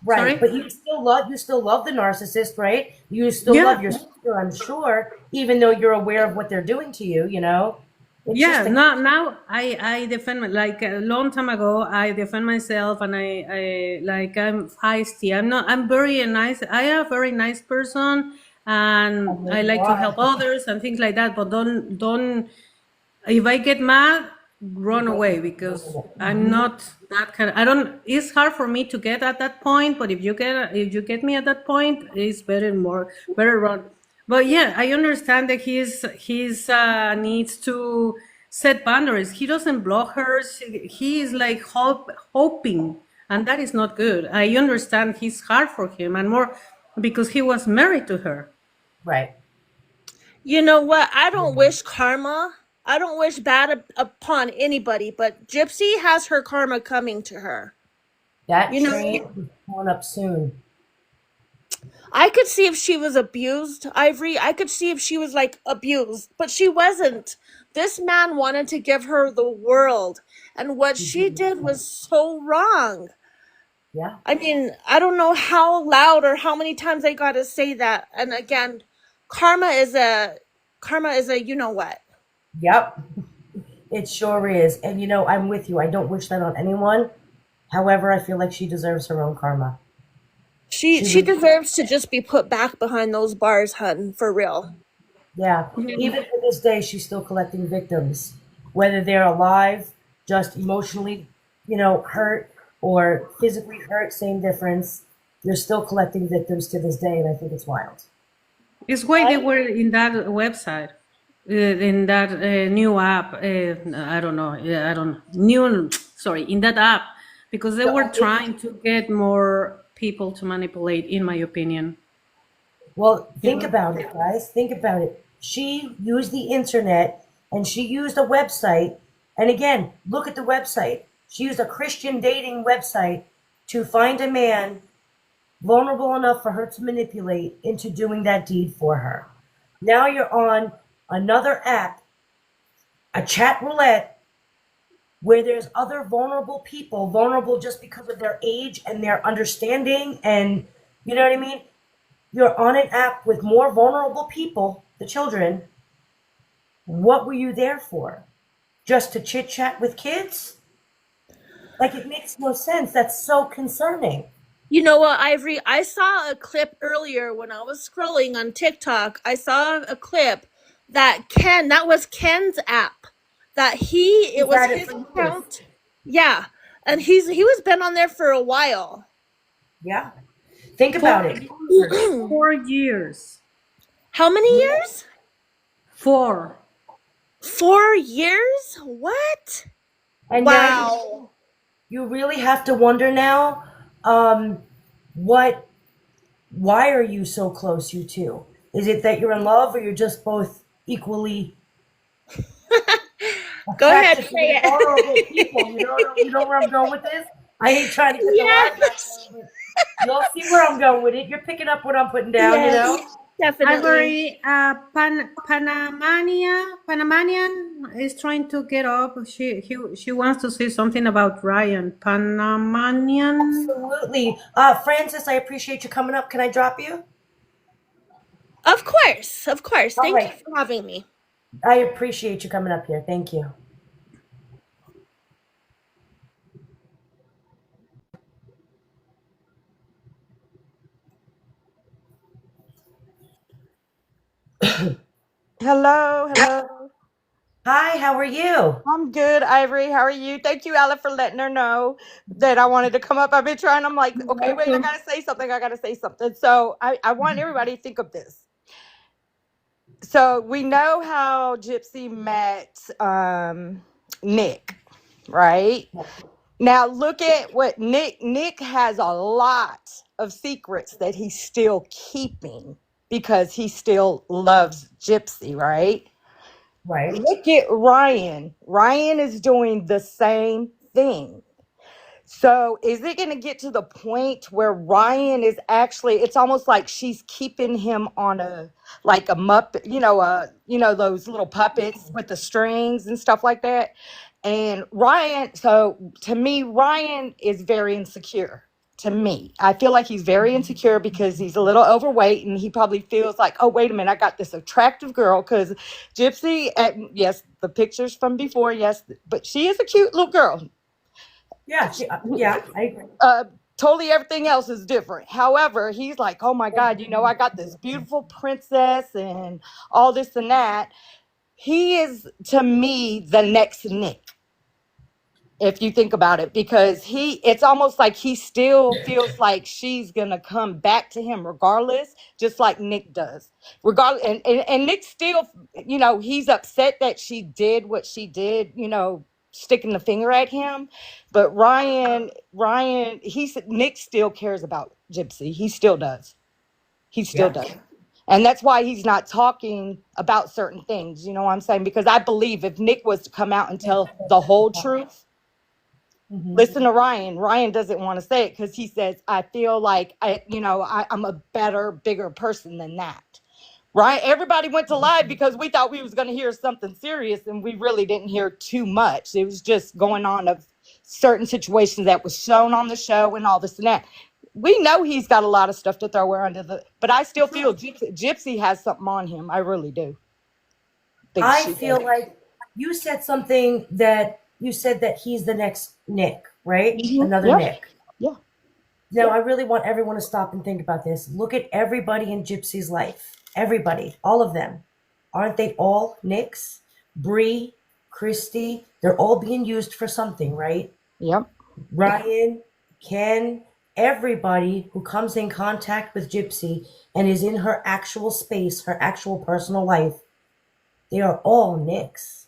Right, Sorry? but you still love the narcissist, right? You still love your sister, I'm sure, even though you're aware of what they're doing to you, you know? It's Yeah, just now I defend like a long time ago I defend myself, and I like I'm feisty. I'm very nice. I am a very nice person, and I like to help others and things like that, but don't if I get mad, run away, because I'm not that kind I don't it's hard for me to get at that point, but if you get me at that point, it's better run. But yeah, I understand that he's needs to set boundaries. He doesn't block her. He is like hoping, and that is not good. I understand he's hard for him, and more because he was married to her. right. You know what? I don't wish karma. I don't wish bad upon anybody, but Gypsy has her karma coming to her. That You know, train is pulling up soon. I could see if she was abused, Ivory. I could see if she was like abused, but she wasn't. This man wanted to give her the world, and what she did was so wrong. Yeah. I mean, I don't know how loud or how many times I got to say that. And again, karma is a you know what. Yep. It sure is. And you know, I'm with you. I don't wish that on anyone. However, I feel like she deserves her own karma. She deserves to just be put back behind those bars, hun, for real. Yeah. Even to this day, she's still collecting victims, whether they're alive, just emotionally, you know, hurt, or physically hurt, same difference. They're still collecting victims to this day, and I think it's wild. It's why they were in that website, in that new app. I don't know. I don't new. Sorry, in that app, because they were trying to get more people to manipulate, in my opinion. Well, think about it, guys. Think about it. She used the internet and she used a website. And again, look at the website. She used a Christian dating website to find a man vulnerable enough for her to manipulate into doing that deed for her. Now you're on another app, a chat roulette, where there's other vulnerable people, vulnerable just because of their age and their understanding, and you know what I mean? You're on an app with more vulnerable people, the children. What were you there for? Just to chit chat with kids? Like, it makes no sense. That's so concerning. You know what, Ivory? I saw a clip earlier when I was scrolling on TikTok. I saw a clip that was Ken's app. It was his account. Yeah. And he was been on there for a while. Yeah. Think about it. 4 years. How many years? 4. 4 years? What? And wow. Now you really have to wonder now, why are you so close, you two? Is it that you're in love, or you're just both equally Go ahead, say it. People? You know where I'm going with this? I hate trying to get the line back, you'll see where I'm going with it. You're picking up what I'm putting down, you know? Definitely. Panamanian is trying to get up. She wants to say something about Ryan. Panamanian. Absolutely. Francis, I appreciate you coming up. Can I drop you? Of course. Thank you for having me. I appreciate you coming up here. Thank you. Hello. Hi, how are you? I'm good, Ivory. How are you? Thank you, Ella, for letting her know that I wanted to come up. I've been trying. I'm like, okay, wait, I gotta say something. So I want everybody to think of this. So we know how Gypsy met Nick, right? Now look at what Nick has a lot of secrets that he's still keeping because he still loves Gypsy, right? Right. Look at Ryan. Ryan is doing the same thing. So is it going to get to the point where Ryan is actually, it's almost like she's keeping him on a, like a muppet, those little puppets with the strings and stuff like that. And Ryan, so to me, Ryan is very insecure. To me, I feel like he's very insecure because he's a little overweight and he probably feels like, oh, wait a minute, I got this attractive girl. Because Gypsy, yes, the pictures from before, yes, but she is a cute little girl. Yeah. Yeah. I agree. Totally everything else is different. However, he's like, oh my God, I got this beautiful princess and all this and that. He is, to me, the next Nick, if you think about it, because it's almost like he still feels like she's gonna come back to him regardless, just like Nick does. Regardless, and Nick still, he's upset that she did what she did, sticking the finger at him. But Ryan, Nick still cares about Gypsy. He still does. He still does. And that's why he's not talking about certain things. You know what I'm saying? Because I believe if Nick was to come out and tell the whole truth, listen to Ryan. Ryan doesn't want to say it because he says, I feel like I'm a better, bigger person than that. Right? Everybody went to live because we thought we was going to hear something serious, and we really didn't hear too much. It was just going on of certain situations that was shown on the show and all this and that. We know he's got a lot of stuff to throw her under but I still feel Gypsy has something on him. I really do. I feel like you said something that you said that he's the next Nick, right? Another Nick. Yeah. Now, I really want everyone to stop and think about this. Look at everybody in Gypsy's life. Everybody, all of them. Aren't they all Nicks? Bree, Christy, they're all being used for something, right? Yep. Ryan, Ken, everybody who comes in contact with Gypsy and is in her actual space, her actual personal life, they are all Nicks.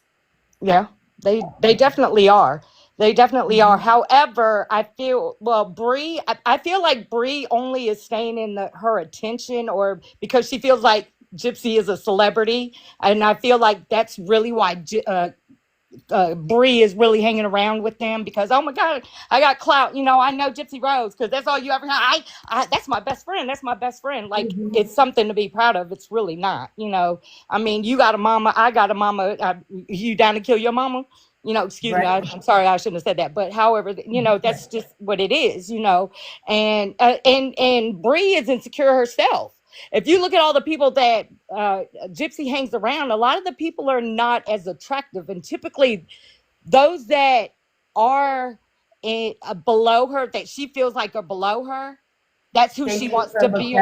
Yeah, they definitely are. They definitely are. However, I feel Bree. I feel like Bree only is staying in her attention, or because she feels like Gypsy is a celebrity, and I feel like that's really why Bree is really hanging around with them because, oh my God, I got clout. I know Gypsy Rose because that's all you ever have. That's my best friend. That's my best friend. Like it's something to be proud of. It's really not. I mean, you got a mama. I got a mama. You down to kill your mama? Excuse me. I'm sorry. I shouldn't have said that. But however, that's just what it is. And Bree is insecure herself. If you look at all the people that Gypsy hangs around, a lot of the people are not as attractive. And typically those that are below her, that she feels like are below her, that's who she wants to be.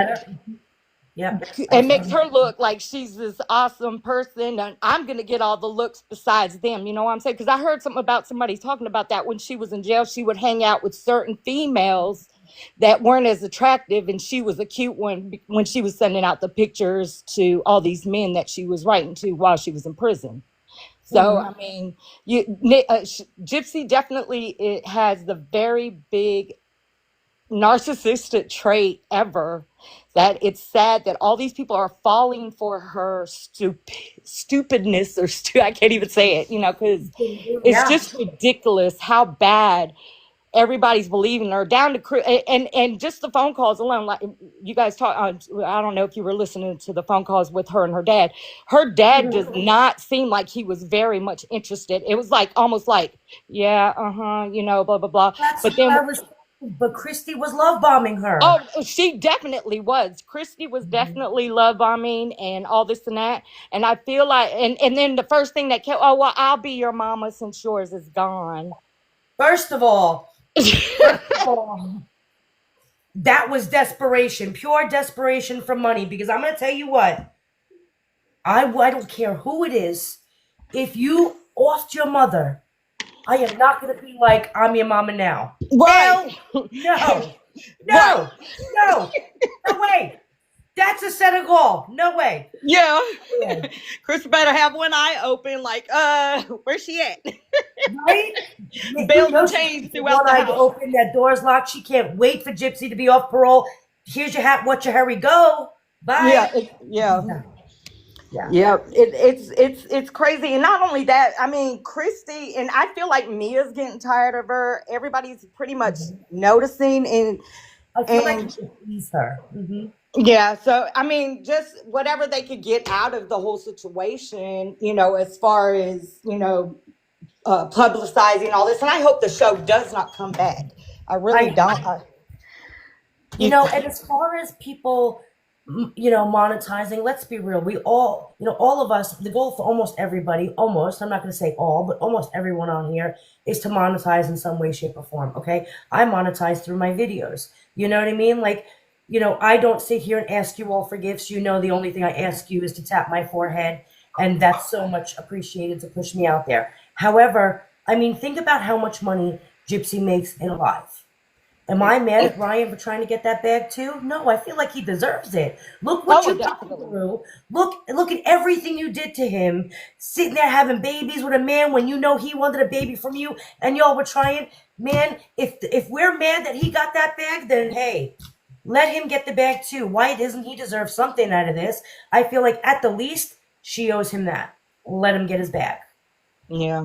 Yeah. It makes her look like she's this awesome person, and I'm going to get all the looks besides them. You know what I'm saying? Because I heard something about somebody talking about that when she was in jail. She would hang out with certain females that weren't as attractive, and she was a cute one when she was sending out the pictures to all these men that she was writing to while she was in prison. So, I mean, Gypsy definitely has the very big narcissistic trait ever, that it's sad that all these people are falling for her stupidness, or I can't even say it, because it's just ridiculous how bad everybody's believing her, down to and just the phone calls alone. Like you guys talk, I don't know if you were listening to the phone calls with her and her dad. Her dad does not seem like he was very much interested. It was like almost like, yeah, blah blah blah. But Christy was love bombing her. Oh, she definitely was. Christy was definitely love bombing and all this and that. And I feel like, and then the first thing that came, oh, well, I'll be your mama since yours is gone. First of all, that was desperation, pure desperation for money. Because I'm going to tell you what, I don't care who it is. If you offed your mother, I am not going to be like, I'm your mama now. Right. No way. That's a set of goal. No way. Yeah. Yeah. Chris better have one eye open, like, where's she at? Right? You Bells know and she's chains keeping throughout one the eye house. open, that door's locked. She can't wait for Gypsy to be off parole. Here's your hat, what's your hurry, go. Bye. Yeah, yeah. Yeah. Yeah. Yeah, it's crazy, and not only that. I mean, Christy, and I feel like Mia's getting tired of her. Everybody's pretty much noticing, I feel like you and should please her. yeah. So I mean, just whatever they could get out of the whole situation, as far as publicizing all this. And I hope the show does not come back. I really don't. And as far as people, monetizing, let's be real. We all, all of us, the goal for almost everybody, almost, I'm not going to say all, but almost everyone on here is to monetize in some way, shape, or form. Okay. I monetize through my videos. You know what I mean? Like, I don't sit here and ask you all for gifts. The only thing I ask you is to tap my forehead. And that's so much appreciated to push me out there. However, I mean, think about how much money Gypsy makes in a life. Am I mad at Ryan for trying to get that bag too? No, I feel like he deserves it. Look what Oh, you put definitely. through. Look at everything you did to him. Sitting there having babies with a man when you know he wanted a baby from you, and y'all were trying. Man, if we're mad that he got that bag, then hey, let him get the bag too. Why doesn't he deserve something out of this? I feel like at the least she owes him that. Let him get his bag. Yeah.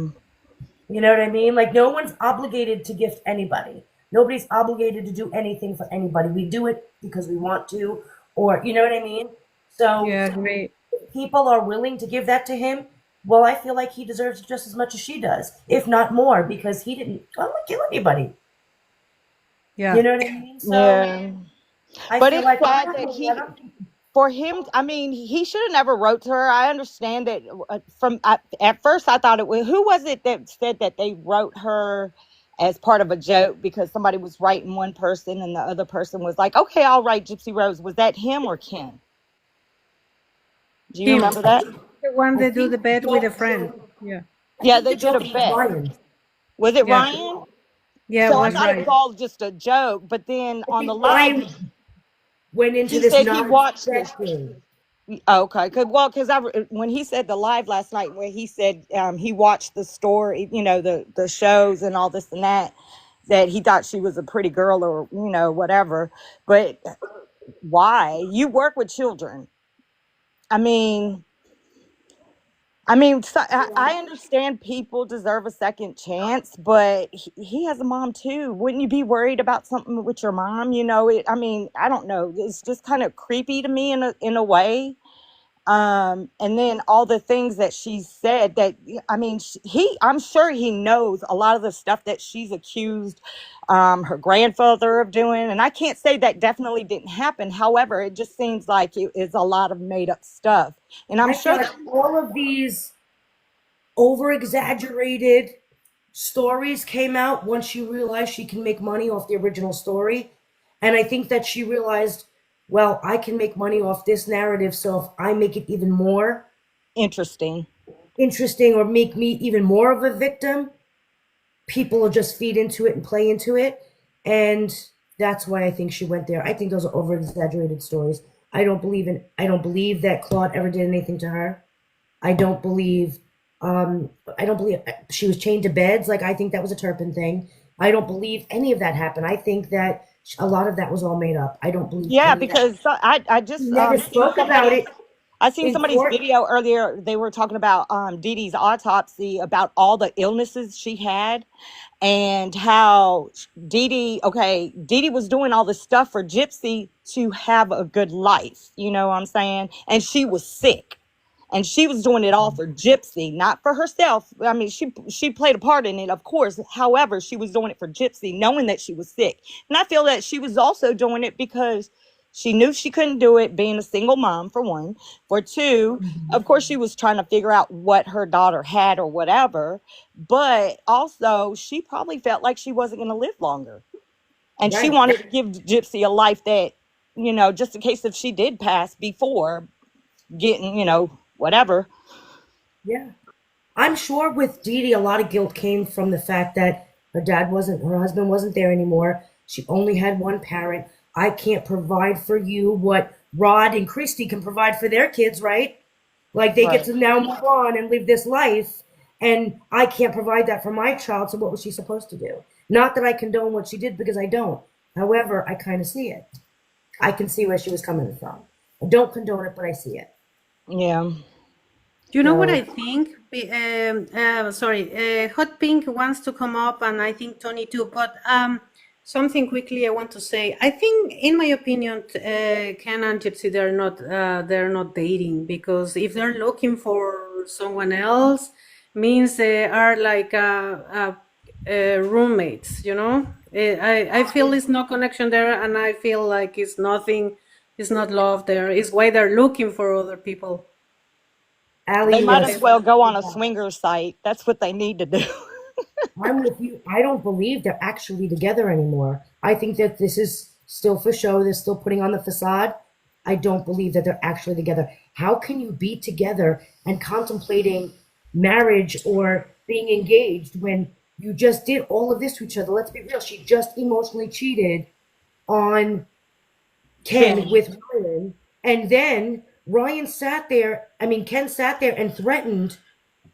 You know what I mean? Like, no one's obligated to gift anybody. Nobody's obligated to do anything for anybody. We do it because we want to, or, you know what I mean? So Yeah, great. if people are willing to give that to him, well, I feel like he deserves it just as much as she does, if not more, because he didn't kill anybody. Yeah. You know what I mean? So Yeah. I But feel it's like sad that for him, I mean, he should have never wrote to her. I understand that at first I thought who was it that said that they wrote her as part of a joke because somebody was writing one person and the other person was like, okay, I'll write Gypsy Rose. Was that him or Ken? Do you Him. remember that? The one I that do think the bet with a the friend. joke- Yeah. I Yeah, think they the did a joke was bet. Ryan. Was it Yeah. Ryan? Yeah, it So I was thought it right. was all just a joke, but then I on the think live, Ryan went into he this said he watched non-bet this. thing. Okay, because when he said the live last night, where he said he watched the story, the shows and all this and that he thought she was a pretty girl or whatever. But why? You work with children. I mean, so, I understand people deserve a second chance, but he has a mom too. Wouldn't you be worried about something with your mom? I mean, I don't know. It's just kind of creepy to me in a way. And then all the things that she said that, I mean, I'm sure he knows a lot of the stuff that she's accused her grandfather of doing. And I can't say that definitely didn't happen. However, it just seems like it is a lot of made up stuff. And I'm I feel sure like all of these over-exaggerated stories came out once she realized she can make money off the original story. And I think that she realized, well, I can make money off this narrative, so if I make it even more interesting. interesting or make me even more of a victim, people will just feed into it and play into it. And that's why I think she went there. I think those are over-exaggerated stories. I don't believe that Claude ever did anything to her. I don't believe she was chained to beds. Like, I think that was a Turpin thing. I don't believe any of that happened. I think that a lot of that was all made up. I don't believe Yeah, any of that. because I just She never seen spoke about it I seen in somebody's court. video earlier. They were talking about Dee Dee's autopsy, about all the illnesses she had, and how Dee Dee was doing all this stuff for Gypsy to have a good life. You know what I'm saying? And she was sick. And she was doing it all for Gypsy, not for herself. I mean, she played a part in it, of course. However, she was doing it for Gypsy, knowing that she was sick. And I feel that she was also doing it because she knew she couldn't do it, being a single mom, for one. For two, of course, she was trying to figure out what her daughter had or whatever. But also, she probably felt like she wasn't going to live longer. And she Right. wanted to give Gypsy a life that, just in case if she did pass before getting, whatever. Yeah. I'm sure with Dee Dee, a lot of guilt came from the fact that her husband wasn't there anymore. She only had one parent. I can't provide for you what Rod and Christy can provide for their kids, right? Like they get to now move on and live this life, and I can't provide that for my child. So what was she supposed to do? Not that I condone what she did, because I don't. However, I kind of see it. I can see where she was coming from. I don't condone it, but I see it. Yeah. You know what So I think? Hot Pink wants to come up, and I think Tony too. But something quickly I want to say. I think, in my opinion, Ken and Gypsy, they're not dating, because if they're looking for someone else, means they are like roommates. You know, I feel it's no connection there, and I feel like it's nothing. It's not love there. It's why they're looking for other people. Allie, They you might gotta as stop well go with on a that. swinger site. That's what they need to do. I'm with you. I don't believe they're actually together anymore. I think that this is still for show. They're still putting on the facade. I don't believe that they're actually together. How can you be together and contemplating marriage or being engaged when you just did all of this to each other? Let's be real. She just emotionally cheated on Ken Ken. with Ryan. And then Ryan sat there, I mean, Ken sat there and threatened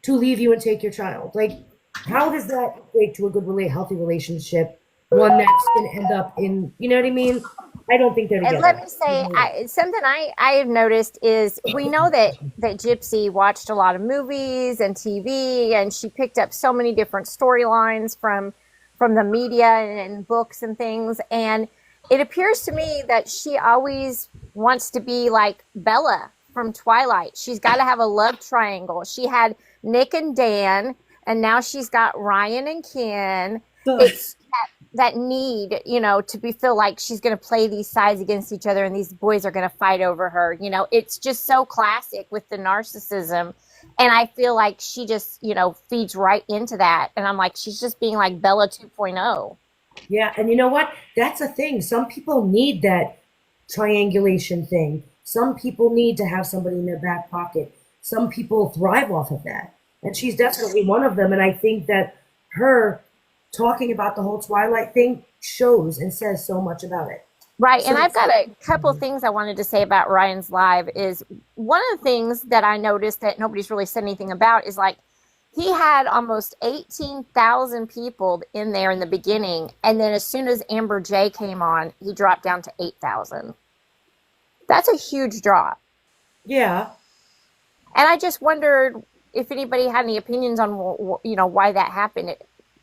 to leave you and take your child. Like, how does that equate to a good, healthy relationship? One that's going to end up in, you know what I mean? I don't think they're And let together. me say, something I have noticed is we know that Gypsy watched a lot of movies and TV, and she picked up so many different storylines from the media and books and things. And it appears to me that she always wants to be like Bella from Twilight. She's got to have a love triangle. She had Nick and Dan, and now she's got Ryan and Ken. It's that need, to feel like she's going to play these sides against each other and these boys are going to fight over her. It's just so classic with the narcissism. And I feel like she just, feeds right into that. And I'm like, she's just being like Bella 2.0. Yeah, and you know what? That's a thing. Some people need that triangulation thing. Some people need to have somebody in their back pocket. Some people thrive off of that. And she's definitely one of them. And I think that her talking about the whole Twilight thing shows and says so much about it. Right. So And I've got a couple things I wanted to say about Ryan's live is one of the things that I noticed that nobody's really said anything about is like he had almost 18,000 people in there in the beginning. And then as soon as Amber J came on, he dropped down to 8,000. That's a huge drop. yeah, And I just wondered if anybody had any opinions on, why that happened.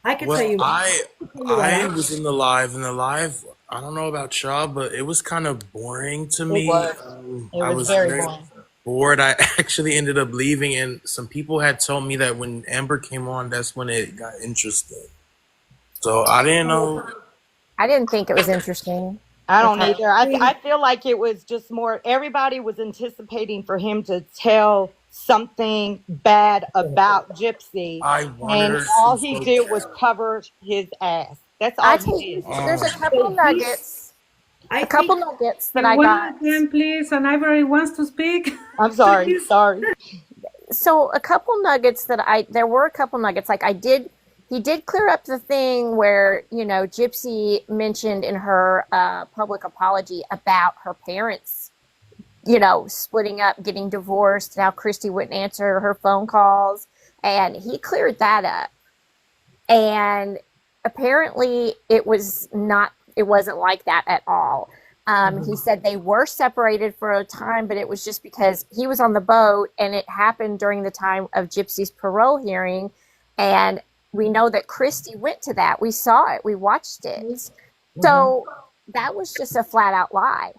I can Well, tell you. I was in the live, and the live, I don't know about y'all, but it was kind of boring to It me. was. It I was was very very boring. bored. I actually ended up leaving, and some people had told me that when Amber came on, that's when it got interesting. So I didn't know. I didn't think it was interesting I with don't her. either. I feel like it was just more, everybody was anticipating for him to tell something bad about Gypsy. I wanted And her all to he so did was bad. cover his ass. That's I all tell he you, did. there's a couple So nuggets, I a couple think nuggets that And I one got. again, please. And Ivory wants to speak. I'm sorry. Please. Sorry. So a couple nuggets there were a couple nuggets. Like he did clear up the thing where, Gypsy mentioned in her public apology about her parents, splitting up, getting divorced. Now Christy wouldn't answer her phone calls, and he cleared that up. And apparently it wasn't like that at all. He said they were separated for a time, but it was just because he was on the boat and it happened during the time of Gypsy's parole hearing. And we know that Christy went to that. We saw it. We watched it. So that was just a flat out lie.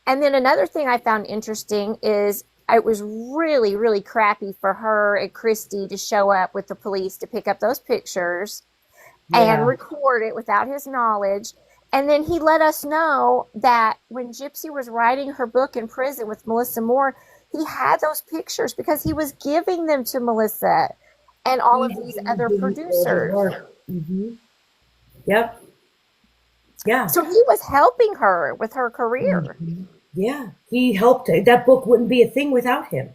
And then another thing I found interesting is it was really, really crappy for her and Christy to show up with the police to pick up those pictures and record it without his knowledge. And then he let us know that when Gypsy was writing her book in prison with Melissa Moore, he had those pictures because he was giving them to Melissa and all of these other producers. Mm-hmm. Yep. Yeah. So he was helping her with her career. Yeah. He helped her. That book wouldn't be a thing without him.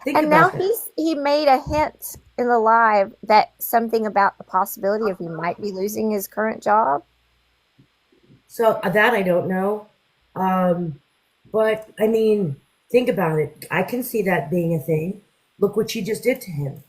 Think And now about that. he made a hint in the live that something about the possibility of he might be losing his current job. So that I don't know. But I mean, think about it. I can see that being a thing. Look what she just did to him.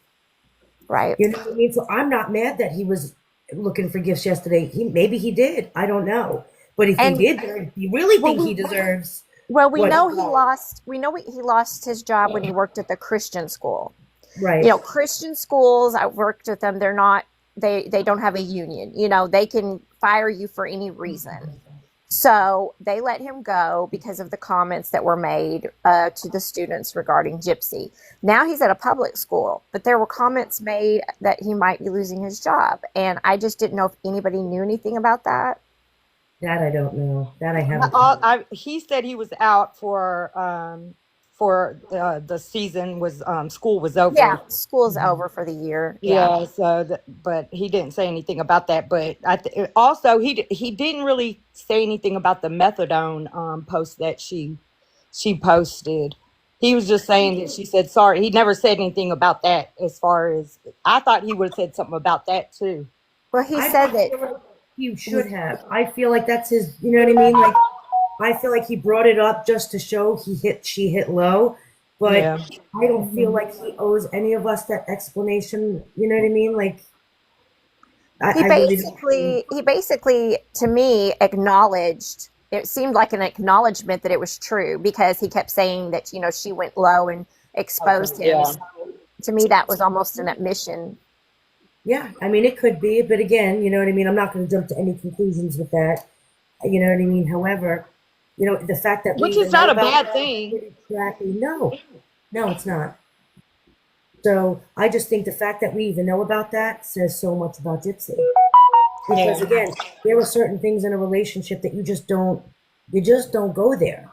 Right. You know what I mean? So I'm not mad that he was looking for gifts yesterday. Maybe he did. I don't know. But if he And did, if you really well, think he deserves we what he know he got, lost. We know he lost his job when he worked at the Christian school. right? You know, Christian schools, I worked with them. They're not. They don't have a union. You know, they can fire you for any reason. So they let him go because of the comments that were made to the students regarding Gypsy. Now he's at a public school, but there were comments made that he might be losing his job. And I just didn't know if anybody knew anything about that. That I don't know. That I haven't. He said he was out for the season was school was over. Yeah, school's over for the year. Yeah, so but he didn't say anything about that. But also he didn't really say anything about the methadone post that she posted. He was just saying that she said sorry. He never said anything about that. As far as I thought, he would have said something about that too. Well, he I said that. feel like you should have. I feel like that's his. You know what I mean? Like I feel like he brought it up just to show she hit low. But Yeah. I don't feel like he owes any of us that explanation. You know what I mean? Like He I really don't. basically to me acknowledged, it seemed like an acknowledgement that it was true, because he kept saying that, you know, she went low and exposed him. Yeah. So to me that was almost an admission. Yeah, I mean it could be, but again, you know what I mean. I'm not going to jump to any conclusions with that. You know what I mean. However, you know the fact that Which we is even not know a about bad that thing. is pretty crappy. No, it's not. So I just think the fact that we even know about that says so much about Gypsy. Because again, there are certain things in a relationship that you just don't go there.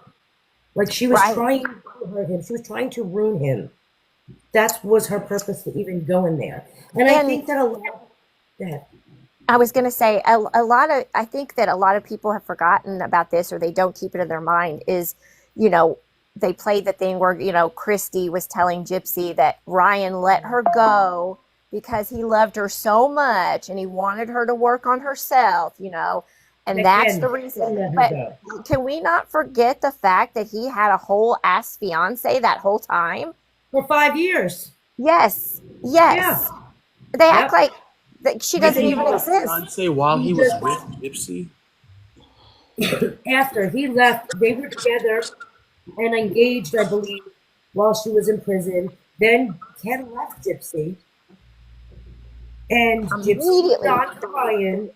Like she was Right. trying to hurt him. She was trying to ruin him. That was her purpose to even go in there. And I And think that a lot. Go ahead. I was going to say a lot of, I think that a lot of people have forgotten about this, or they don't keep it in their mind, is, you know, they played the thing where, you know, Christy was telling Gypsy that Ryan let her go because he loved her so much and he wanted her to work on herself, you know, and that's Again, the let reason. her But go. can we not forget the fact that he had a whole ass fiance that whole time? For 5 years. Yes. Yeah. Yes. They act Yep. like that she doesn't He even was exist. Say while he he was just with Gypsy. after he left, they were together and engaged, I believe, while she was in prison. Then Ken left Gypsy, and Gypsy moved Immediately. on to Ryan.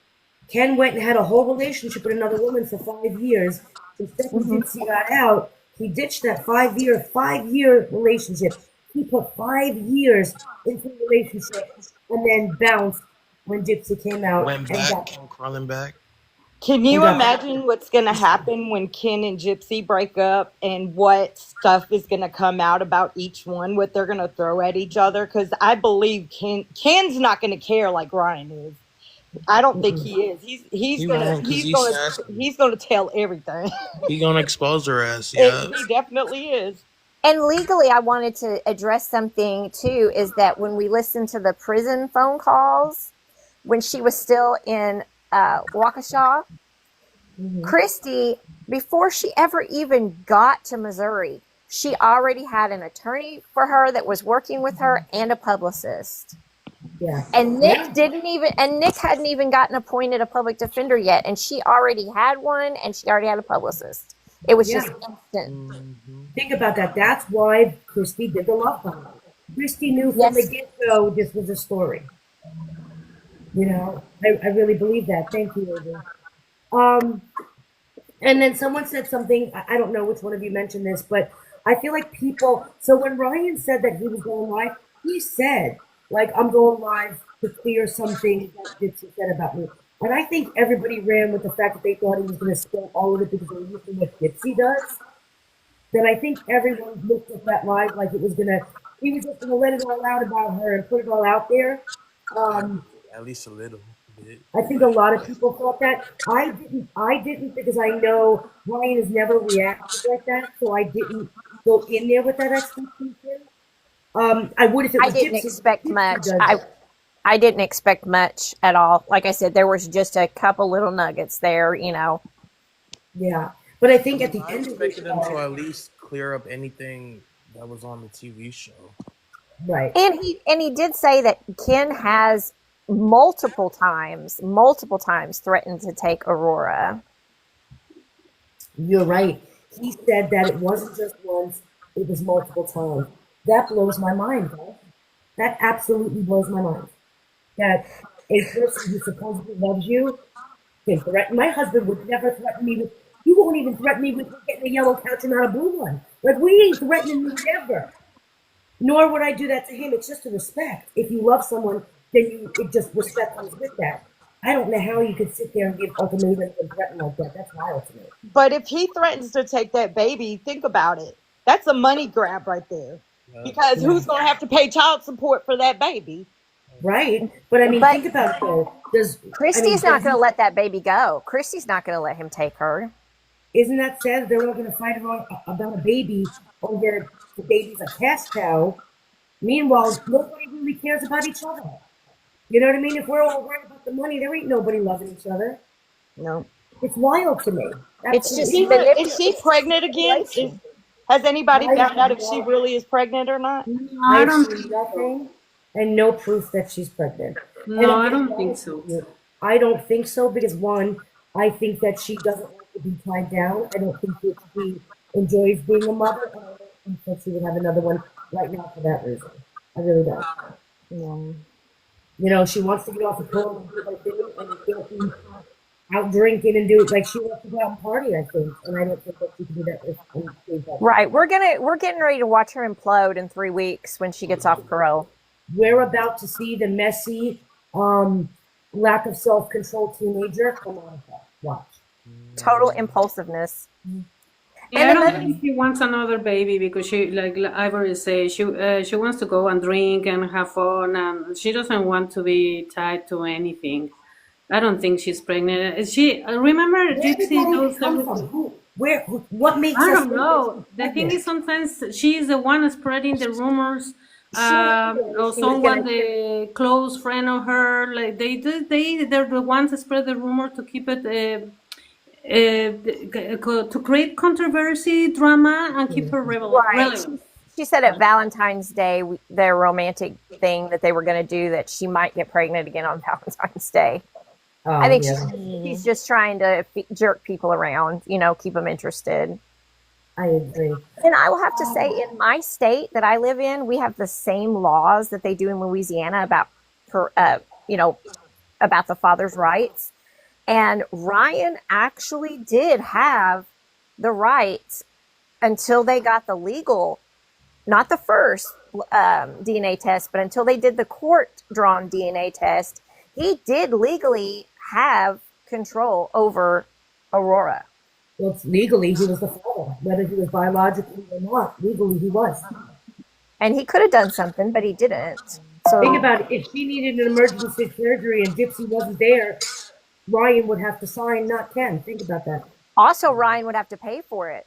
Ken went and had a whole relationship with another woman for 5 years. The second Gypsy got out, he ditched that 5 year relationship. He put 5 years into the relationship and then bounced when Gypsy came out Went and back, came crawling back. Can and you got imagine what's going to happen when Ken and Gypsy break up, and what stuff is going to come out about each one, what they're going to throw at each other? Because I believe Ken's not going to care like Ryan is. I don't think he is. He's gonna tell everything. He gonna expose her ass. He definitely is. And legally, I wanted to address something too, is that when we listened to the prison phone calls, when she was still in Waukesha, Christy, before she ever even got to Missouri, she already had an attorney for her that was working with her and a publicist. Yeah. And Nick hadn't even gotten appointed a public defender yet, and she already had one, and she already had a publicist. It was just instant. Think about that. That's why Christy did the love bomb. Christy knew from the get-go this was a story. You know, I really believe that. Thank you, Avery. And then someone said something, I don't know which one of you mentioned this, but I feel like people, so when Ryan said that he was going live, he said, like, I'm going live to clear something that Gypsy said about me. And I think everybody ran with the fact that they thought he was going to spill all of it because they were used to what Gypsy does. Then I think everyone looked at that live like he was just going to let it all out about her and put it all out there. At least a little bit. I think a lot of people thought that. I didn't because I know Ryan has never reacted like that, so I didn't go in there with that expectation. I would if it was I didn't Gypsy. expect Gypsy much. does that. I didn't expect much at all. Like I said, there was just a couple little nuggets there, you know. Yeah, But I think at the I end of expected it, them to at least clear up anything that was on the TV show. right. And he did say that Ken has multiple times threatened to take Aurora. You're right. He said that it wasn't just once, it was multiple times. That blows my mind, guys. That absolutely blows my mind. That a person who supposedly loves you can threaten. My husband would never threaten me with, you won't even threaten me with getting a yellow couch and not a blue one. Like, we ain't threatening you ever. Nor would I do that to him. It's just a respect. If you love someone, then it just respect comes with that. I don't know how you could sit there and give ultimatums and threaten like that. That's wild to me. But if he threatens to take that baby, think about it. That's a money grab right there. Because who's going to have to pay child support for that baby? Right. But I mean, But think about it though. Christy's not going to let that baby go. Christy's not going to let him take her. Isn't that sad? They're all going to fight about a baby over the baby's a cash cow. Meanwhile, nobody really cares about each other. You know what I mean? If we're all worried about the money, there ain't nobody loving each other. No. It's wild to me. It's just Is she pregnant again? Has anybody found out if she really is pregnant or not? I've seen nothing and no proof that she's pregnant. No, I don't think so. I don't think so because one, I think that she doesn't want to be tied down. I don't think that she enjoys being a mother, and I don't think that she would have another one right now for that reason. I really don't. No. You know, she wants to get off the cold and do her thing, and she can't be out drinking and do it like she wants to go out and party. I think, and I don't think that she can do that. Right. We're getting ready to watch her implode in 3 weeks when she gets off parole. We're about to see the messy, lack of self-control teenager come on. Watch. Total impulsiveness. Yeah, I don't think she wants another baby because she, like Ivory said, she wants to go and drink and have fun, and she doesn't want to be tied to anything. I don't think she's pregnant. She remember Gypsy knows everything. What makes I us don't know. The thing is, sometimes she's the one spreading the rumors. Or someone, the close friend of her, like they're the ones that spread the rumor to keep it to create controversy, drama, and keep her relevant. She said at Valentine's Day, their romantic thing that they were going to do, that she might get pregnant again on Valentine's Day. Oh, I think she's just trying to jerk people around, keep them interested. I agree. And I will have to say, in my state that I live in, we have the same laws that they do in Louisiana about the father's rights. And Ryan actually did have the rights until they got the legal, not the first DNA test, but until they did the court-drawn DNA test, he did legally have control over Aurora. Well, legally, he was the father. Whether he was biologically or not, legally he was. And he could have done something, but he didn't. So think about it. If she needed an emergency surgery and Gypsy wasn't there, Ryan would have to sign, not Ken. Think about that. Also, Ryan would have to pay for it.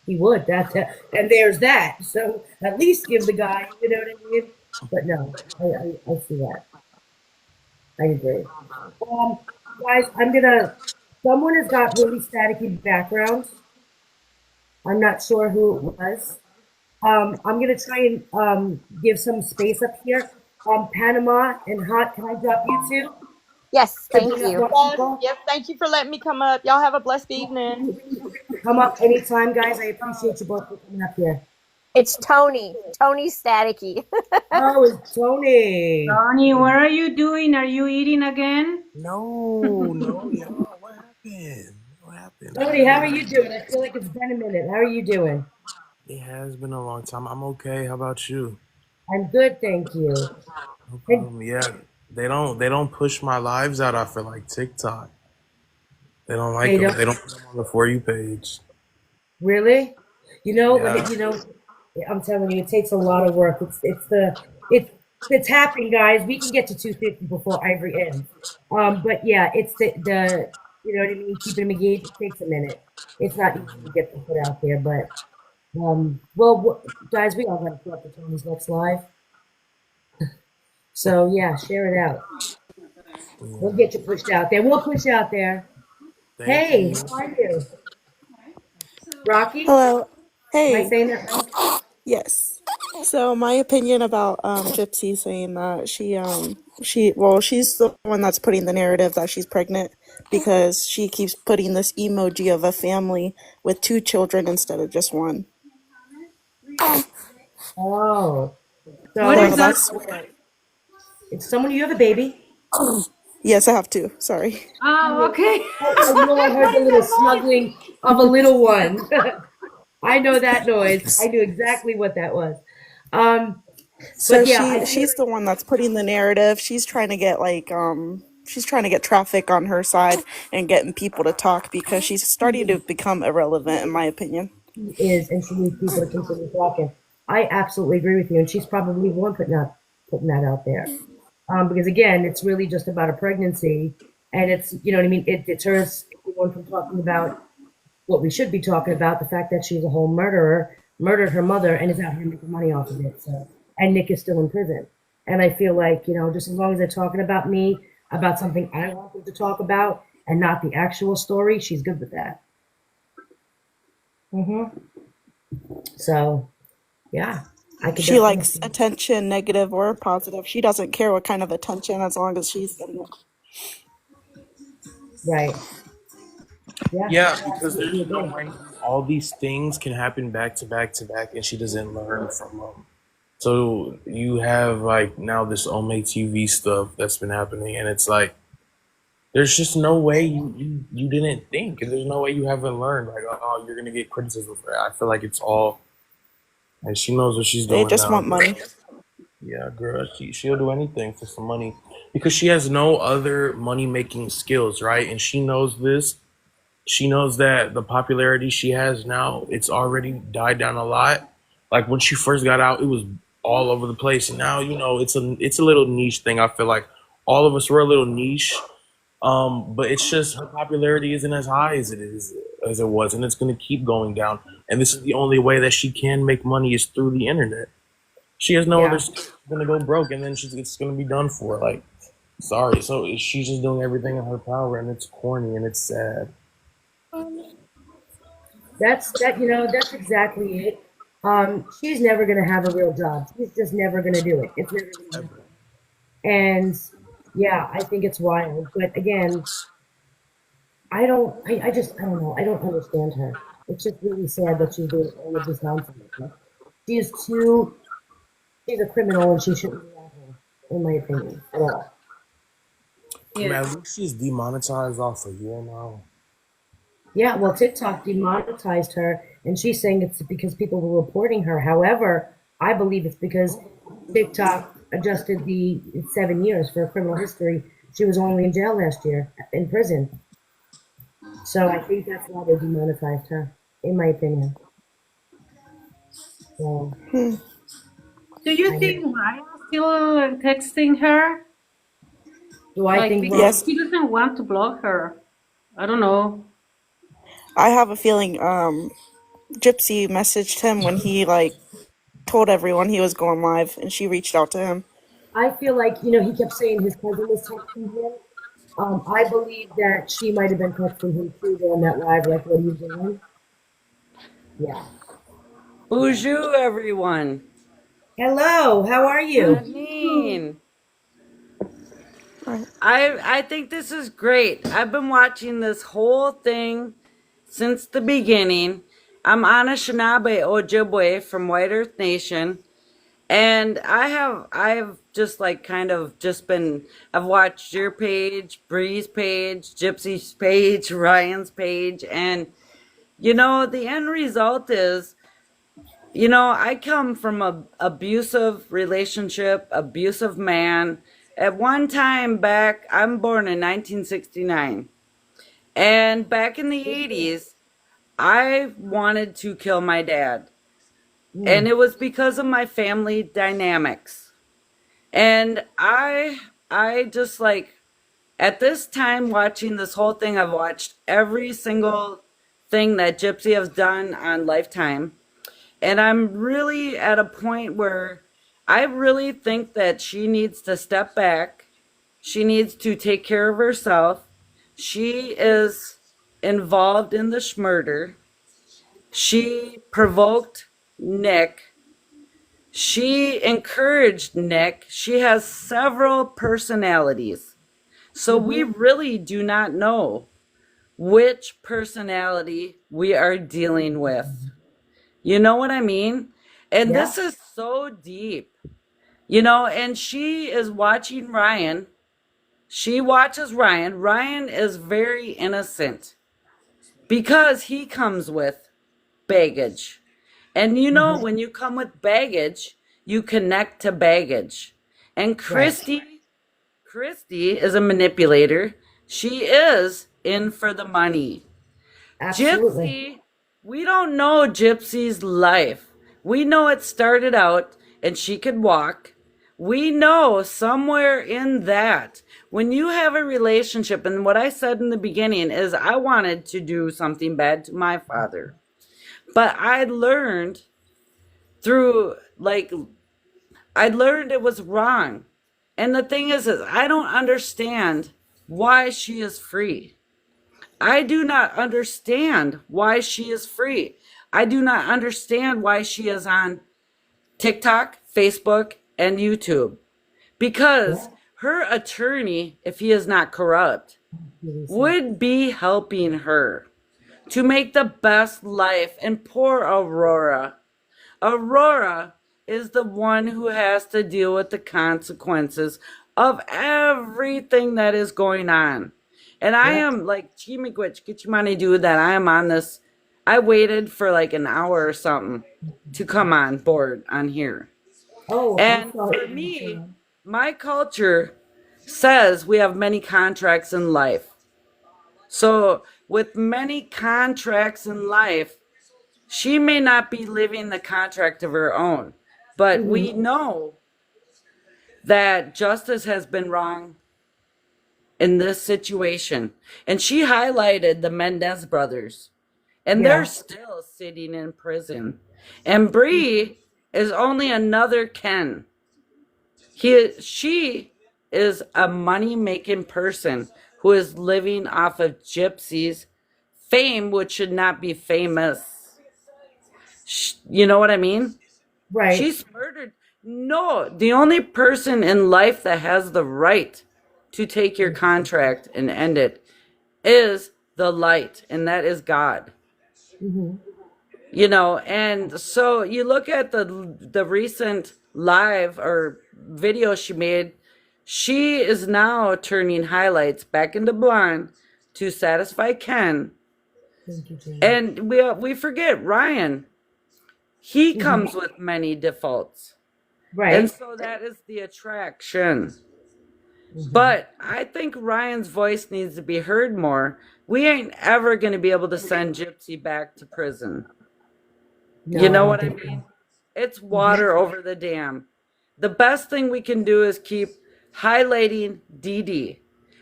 He would. And there's that. So at least give the guy, you know what I mean? But no, I see that. I agree. Guys, someone has got really staticky background. I'm not sure who it was. I'm going to try and give some space up here. Panama and Hot, can I drop you two? Yes, thank you. Yes, thank you for letting me come up. Y'all have a blessed evening. Come up anytime, guys. I appreciate you both for coming up here. It's Tony. Tony's staticky. Oh, it's Tony. Tony, what are you doing? Are you eating again? No, yeah. What happened? Tony, how are you doing? I feel like it's been a minute. How are you doing? It has been a long time. I'm okay. How about you? I'm good, thank you. No problem. Yeah, they don't push my lives out off for like TikTok. They don't like them. They don't put them on the For You page. Really? I'm telling you, it takes a lot of work. It's happening, guys. We can get to 250 before Ivory ends. But yeah, it's the you know what I mean. Keeping them engaged, it takes a minute. It's not easy to get them put out there, but guys, we all got to put up to Tony's next live. So yeah, share it out. We'll get you pushed out there. We'll push out there. Hey, how are you? Rocky, Hello. am I Hey. saying that right? Yes. So my opinion about Gypsy saying that she's the one that's putting the narrative that she's pregnant because she keeps putting this emoji of a family with two children instead of just one. Oh, What so is So that? that's it's someone you have a baby. yes, I have two. Sorry. Oh, okay. I know I heard the little snuggling of a little one. I know that noise. I knew exactly what that was. Um, So but yeah, I she feel she's the one that's putting the narrative. She's trying to get she's trying to get traffic on her side and getting people to talk because she's starting to become irrelevant in my opinion. she is, and she needs people to continue talking. I absolutely agree with you, and she's probably the one putting that out there. Because again, it's really just about a pregnancy, and it's you know what I mean. It deters everyone from talking about what we should be talking about, the fact that she's a whole murderer, murdered her mother, and is out here making money off of it. So, and Nick is still in prison. And I feel like, just as long as they're talking about me, about something I want them to talk about, and not the actual story, she's good with that. So, yeah, I could She definitely likes see. attention, negative or positive. She doesn't care what kind of attention as long as she's getting it. Right. Yeah, Yeah, I because absolutely there's no agree. way all these things can happen back to back to back, and she doesn't learn from them. So you have like now this Ome TV stuff that's been happening, and it's like there's just no way you didn't think, and there's no way you haven't learned. Like, oh, you're gonna get criticism for it. I feel like it's all, and she knows what she's They doing just now, want girl. money. Yeah, girl, she'll do anything for some money because she has no other money making skills, right? And she knows this. She knows that the popularity she has now, it's already died down a lot. Like when she first got out, it was all over the place, and now it's a little niche thing. I feel like all of us were a little niche, but it's just her popularity isn't as high as it was, and it's going to keep going down. And this is the only way that she can make money is through the internet. She has no other. Yeah. She's gonna go broke, and then it's gonna be done for. Like, sorry. So she's just doing everything in her power, and it's corny and it's sad. That's exactly it. She's never gonna have a real job. She's just never gonna do it. It's never gonna happen. And yeah, I think it's wild. But again, I don't know. I don't understand her. It's just really sad that she's doing all of this nonsense. Like, she is too, she's a criminal and she shouldn't be out here, in my opinion, at all. I mean, Yeah. at least she's demonetized off a year now. Yeah, well, TikTok demonetized her and she's saying it's because people were reporting her. However, I believe it's because TikTok adjusted the 7 years for criminal history. She was only in jail last year, in prison. So I think that's why they demonetized her, in my opinion. So Do you I think Ryan's still texting her? do I Like, think because Yes, Ron? he doesn't want to block her. I don't know. I have a feeling Gypsy messaged him when he told everyone he was going live and she reached out to him. I feel like he kept saying his cousin was texting him. I believe that she might have been texting him too during that live, like, "What are you doing?" Yeah. Bonjour, everyone. Hello. How are you? Janine. Right. I think this is great. I've been watching this whole thing since the beginning. I'm Anishinaabe Ojibwe from White Earth Nation. And I've just kind of just been I've watched your page, Bree's page, Gypsy's page, Ryan's page, and the end result is I come from a abusive relationship, abusive man. At one time back, I'm born in 1969. And back in the 80s, I wanted to kill my dad. And Mm, it was because of my family dynamics. And I just at this time watching this whole thing, I've watched every single thing that Gypsy has done on Lifetime. And I'm really at a point where I really think that she needs to step back. She needs to take care of herself. She is involved in this murder. She provoked Nick. She encouraged Nick. She has several personalities. So we really do not know which personality we are dealing with. You know what I mean? And Yeah. this is so deep, you know, and she is watching Ryan. She watches Ryan. Ryan is very innocent because he comes with baggage. And you know, when you come with baggage, you connect to baggage. And Right. Christy is a manipulator. She is in for the money. Absolutely. Gypsy, we don't know Gypsy's life. We know it started out and she could walk. We know somewhere in that, when you have a relationship, and what I said in the beginning is I wanted to do something bad to my father. But I learned through, I learned it was wrong. And the thing is I don't understand why she is free. I do not understand why she is free. I do not understand why she is on TikTok, Facebook, and YouTube. Because her attorney, if he is not corrupt, would be helping her to make the best life. And poor Aurora. Aurora is the one who has to deal with the consequences of everything that is going on. And I am like, Chimigwich, get your money, dude, that I am on this. I waited for like an hour or something to come on board on here. Oh, I'm And sorry. for me, my culture says we have many contracts in life. So with many contracts in life, she may not be living the contract of her own, but we know that justice has been wrong in this situation. And she highlighted the Mendez brothers, and they're Yeah. still sitting in prison. And Bree is only another Ken. She is a money-making person who is living off of Gypsy's fame, which should not be famous. You know what I mean? Right. She's murdered. No, the only person in life that has the right to take your contract and end it is the light, and that is God. You know, and so you look at the recent live or video she made. She is now turning highlights back into blonde to satisfy Ken. Thank you, Jane. And we forget Ryan. He comes with many defaults. And Right. so that is the attraction. But I think Ryan's voice needs to be heard more. We ain't ever going to be able to send Gypsy back to prison. No, You I know don't what I think so. mean? It's water over the dam. The best thing we can do is keep highlighting Dee Dee.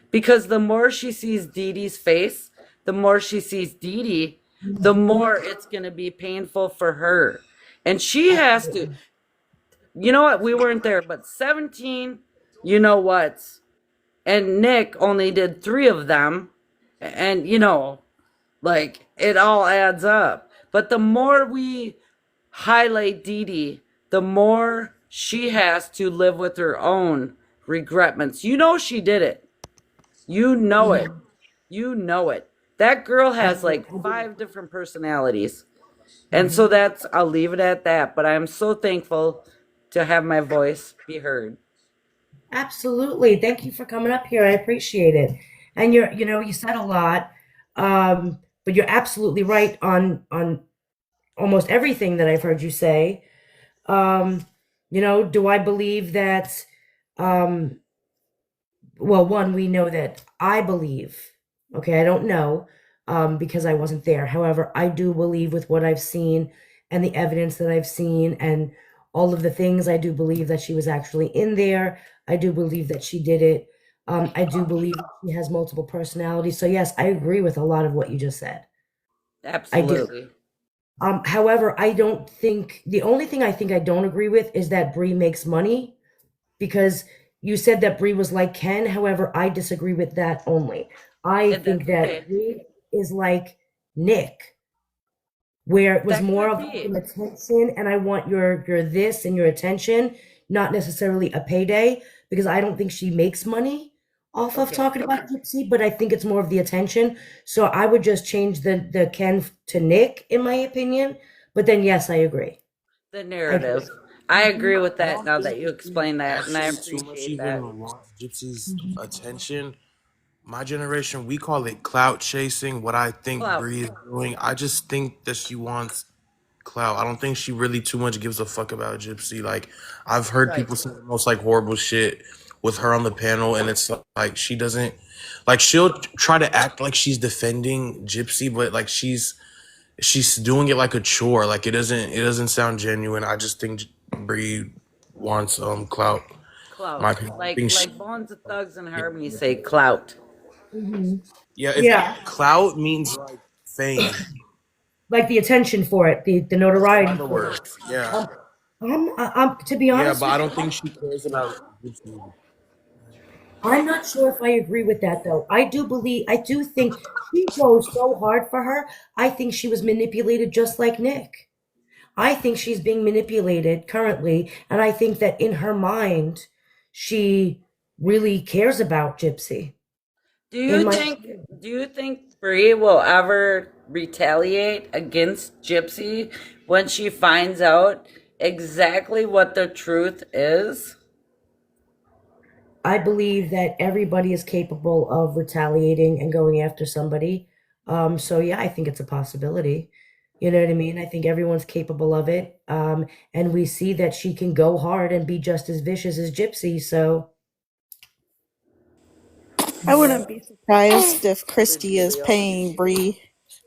Because the more she sees Dee Dee's face, the more she sees Dee Dee, the more it's going to be painful for her. And she has to, you know what? We weren't there, but 17, you know what? And Nick only did 3 of them. And, you know, like it all adds up. But the more we highlight Dee Dee, the more she has to live with her own regretments. You know she did it. You know it. You know it. That girl has like 5 different personalities. And so I'll leave it at that. But I'm so thankful to have my voice be heard. Absolutely. Thank you for coming up here. I appreciate it. And you said a lot, but you're absolutely right on almost everything that I've heard you say. Do I believe that, um, well, one, we know that I believe, okay, I don't know, because I wasn't there. However, I do believe with what I've seen and the evidence that I've seen and all of the things, I do believe that she was actually in there. I do believe that she did it. I do believe that she has multiple personalities. So yes, I agree with a lot of what you just said. I do. Absolutely. However, I don't think the only thing I think I don't agree with is that Bree makes money because you said that Bree was like Ken. However, I disagree with that only. I And think that's okay. that Bree is like Nick. where it was That more could of be. an attention and I want your this and your attention, not necessarily a payday, because I don't think she makes money off of Okay. talking about Gypsy, but I think it's more of the attention. So I would just change the Ken to Nick, in my opinion. But then yes, I agree. The I agree. narrative. I agree with I that don't now think that you that she explain that, and I actually too much appreciate that. even wants Gypsy's attention. My generation, we call it clout chasing. What I think Clout. Bree is doing, I just think that she wants clout. I don't think she really too much gives a fuck about Gypsy. Like I've heard Right. people say the most like horrible shit with her on the panel, and it's like she doesn't like she'll try to act like she's defending Gypsy, but like she's doing it like a chore. Like it doesn't sound genuine. I just think Bree wants clout. My Clout. opinion. I Like think she, like Bones of Thugs and Harmony say clout. Hmm. yeah, if Yeah, clout means like fame. like the attention for it, the In notoriety other for it. words, yeah. Um, I'm to be Yeah, honest but I with don't you, think she cares about Gypsy. I'm not sure if I agree with that though. I do think she goes so hard for her. I think she was manipulated just like Nick. I think she's being manipulated currently, and I think that in her mind, she really cares about Gypsy. Do In you my think do you think Bree will ever retaliate against Gypsy when she finds out exactly what the truth is? I believe that everybody is capable of retaliating and going after somebody. So yeah, I think it's a possibility. You know what I mean? I think everyone's capable of it. And we see that she can go hard and be just as vicious as Gypsy. So I wouldn't be surprised if Did Christy you is feel? paying Bree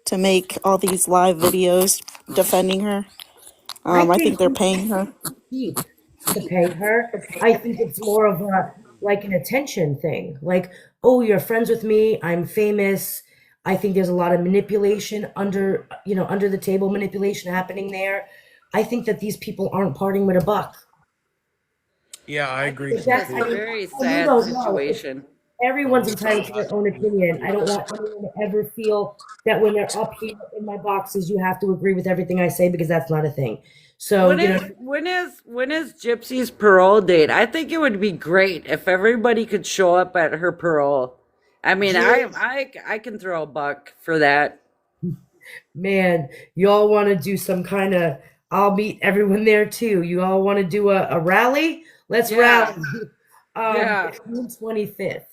to make all these live videos defending her. I I think think they're paying her. it's cheap to pay her. I think it's more of a like an attention thing. Like, oh, you're friends with me, I'm famous. I think there's a lot of manipulation under the table manipulation happening there. I think that these people aren't parting with a buck. Yeah, I I agree think But that's, it's a I completely. mean, very you sad don't know. situation. Everyone's entitled to their own opinion. I don't want anyone to ever feel that when they're up here in my boxes, you have to agree with everything I say because that's not a thing. So, When is Gypsy's parole date? I think it would be great if everybody could show up at her parole. I mean, June, I can throw a buck for that. man, you all want to do some kind of, I'll meet everyone there too. You all want to do a rally? Let's Yeah, rally. yeah. It's June 25th.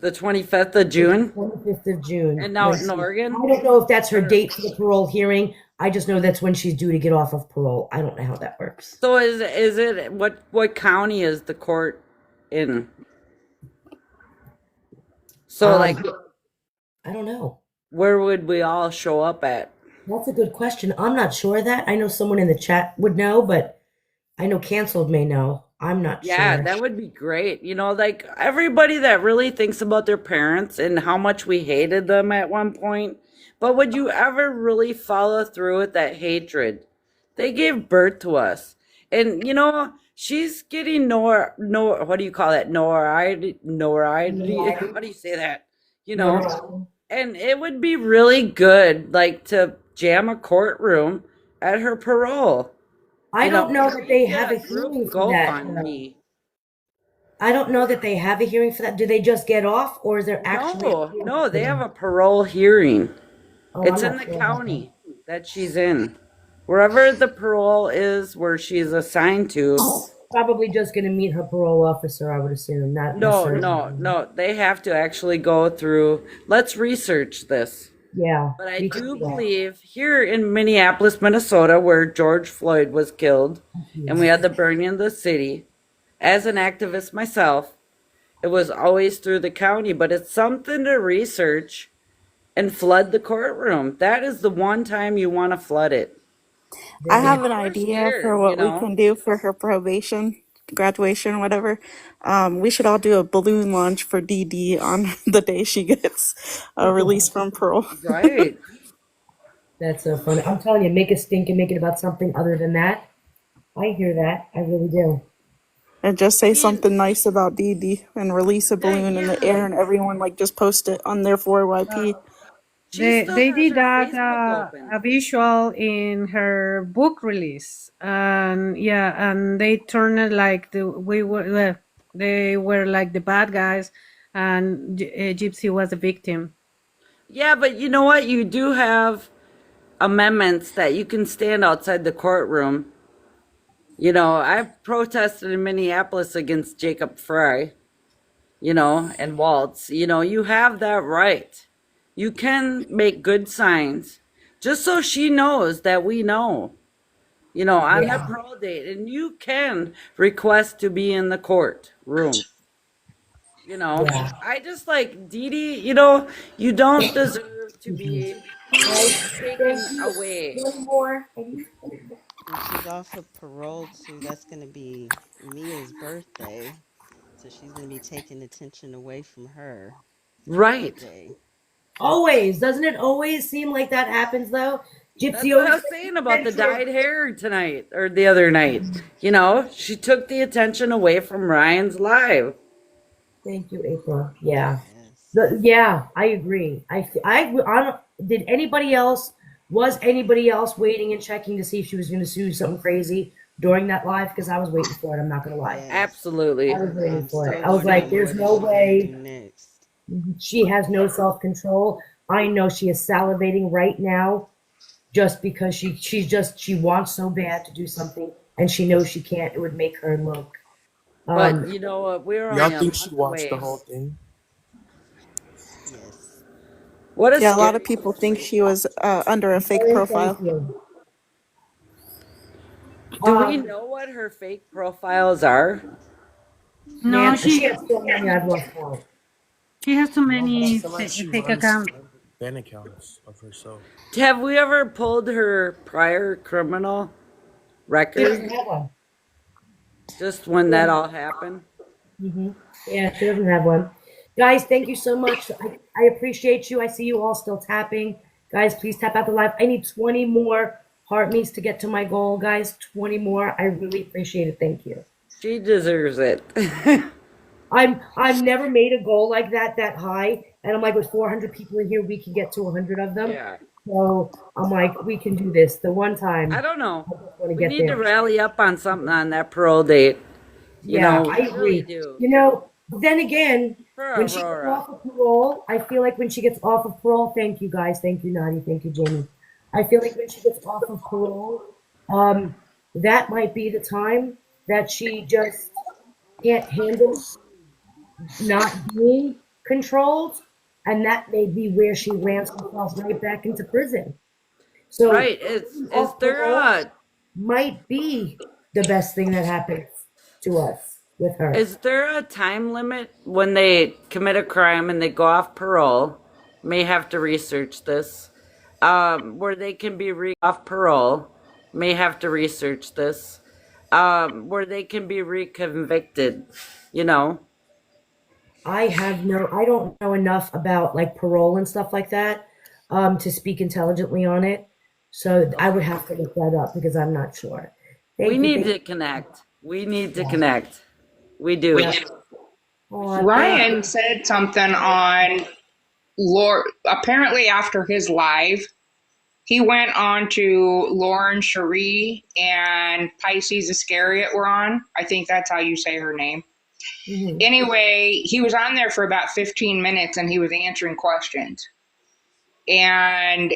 The 25th of It's June 25th of June. and out in Let's see. Oregon. I don't know if that's her Or- date for the parole hearing. I just know that's when she's due to get off of parole. I don't know how that works. So is it what county is the court in? So like Um, I don't know. where would we all show up at? That's a good question. I'm not sure of that. I know someone in the chat would know, but I know Canceled may know. I'm not Yeah, sure. that would be great. You know, like everybody that really thinks about their parents and how much we hated them at one point. But would you ever really follow through with that hatred? They gave birth to us. And you know, she's getting no what do you call that? Notoriety. No, How do you say that? You no, know, no. and it would be really good like to jam a courtroom at her parole. I You know, don't know that they maybe have a a group hearing for that. GoFundMe. I don't know that they have a hearing for that. Do they just get off, or is there actually a No, hearing no, for they have them? a parole hearing. Oh, I'm It's in not the sure about that. county that she's in. Wherever the parole is where she's assigned to. Probably just going to meet her parole officer, I would assume, not No, necessarily. no, no. They have to actually go through. Let's research this. Yeah, But I we could do do that. believe here in Minneapolis, Minnesota, where George Floyd was killed, and we had the burning of the city, as an activist myself, it was always through the county, but it's something to research and flood the courtroom. That is the one time you want to flood it. I Yeah. have an We're idea for scared, you what we know? can do for her probation, graduation, whatever. We should all do a balloon launch for DD on the day she gets released from parole. Right. That's so funny. I'm telling you, make a stink and make it about something other than that. I hear that. I really do. And just say He, something nice about DD and release a yeah, balloon in the yeah. air and everyone like just post it on their 4YP. She still They has did her that Facebook open. a visual in her book release, and yeah, and they turned it like they were like the bad guys, and Gypsy was a victim. Yeah, but you know what? You do have amendments that you can stand outside the courtroom. You know, I've protested in Minneapolis against Jacob Fry, you know, and Waltz. You know, you have that right. You can make good signs just so she knows that we know, you know, on that Yeah. parole date. And you can request to be in the court room. You know, Yeah. I just like Dee Dee, you know, you don't deserve to be Guys, thank taken you. away. One more. And she's off of parole too. That's going to be Mia's birthday. So she's going to be taking attention away from her that Right. day. Always. Doesn't it always seem like that happens though? That's Gypsy what I always was gets saying about the attention. dyed hair tonight or the other night. You know, she took the attention away from Ryan's live. Thank you, April. Yeah. Yes. Yeah, I agree. Did anybody else, was anybody else waiting and checking to see if she was going to do something crazy during that live? Because I was waiting for it. I'm not going to lie. Yes. Absolutely. I was waiting I'm for it. still I was like, wondering there's what no is she going to way. do next. She has no self-control. I know she is salivating right now just because she wants so bad to do something and she knows she can't. It would make her look. But you know what? We're Y'all only a think she month watched the away. whole thing? Yes. What a Yeah, a lot of scary people think she situation. was under a fake Thank profile. you. Do we know what her fake profiles are? No, Man, she has so many I've lost count. she has too No, many sometimes she fake runs accounts. fan accounts of herself. Have we ever pulled her prior criminal She record doesn't have one. just when that all happened? Yeah, she doesn't have one. Guys, thank you so much. I appreciate you. I see you all still tapping. Guys, please tap out the live. I need 20 more heart meets to get to my goal, guys. 20 more. I really appreciate it. Thank you. She deserves it. I've never made a goal like that high, and I'm like, with 400 people in here, we can get to 100 of them. Yeah. So I'm like, we can do this. The one time I don't know. I just want to We get need to there. rally up on something on that parole date. You Yeah, know, I we really agree. do. You know, then again, For when she gets Aurora. off of parole, I feel like when she gets off of parole, thank you guys, thank you Nadi, thank you Jamie. I feel like when she gets off of parole, that might be the time that she just can't handle not being controlled, and that may be where she rams herself right back into prison. So Right. Is off there parole a might be the best thing that happens to us with her. is there a time limit when they commit a crime and they go off parole? May have to research this. Where they can be off parole. May have to research this. Where they can be reconvicted. You know. I don't know enough about like parole and stuff like that to speak intelligently on it. So I would have to look that up because I'm not sure. We Thank you. need to connect. We need to connect. We do. Oh, Ryan said something on apparently after his live, he went on to Lauren Cherie and Pisces Iscariot were on. I think that's how you say her name. Anyway, he was on there for about 15 minutes and he was answering questions. And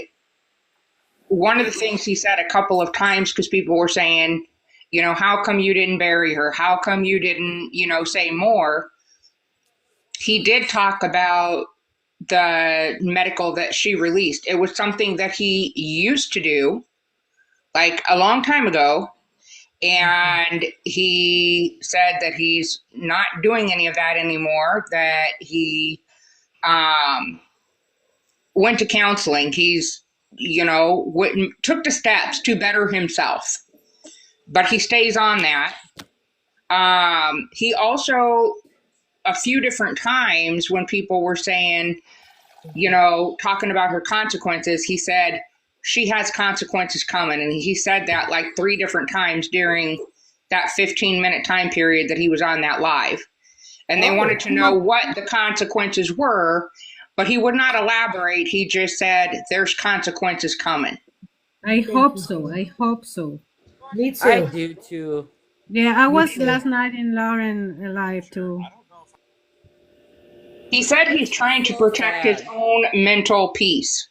one of the things he said a couple of times, because people were saying, you know, how come you didn't bury her? How come you didn't, you know, say more? He did talk about the medical that she released. It was something that he used to do like a long time ago. And he said that he's not doing any of that anymore, that he went to counseling. He's, you know, took the steps to better himself, but he stays on that. He also, a few different times when people were saying, you know, talking about her consequences, he said, she has consequences coming. And he said that like 3 different times during that 15-minute time period that he was on that live. And they wanted to know what the consequences were. but he would not elaborate. He just said, there's consequences coming. I hope so. I hope so. Me I too. do too. Yeah, I Me was too. last night in Lauren live too. He said he's trying to protect his own mental peace.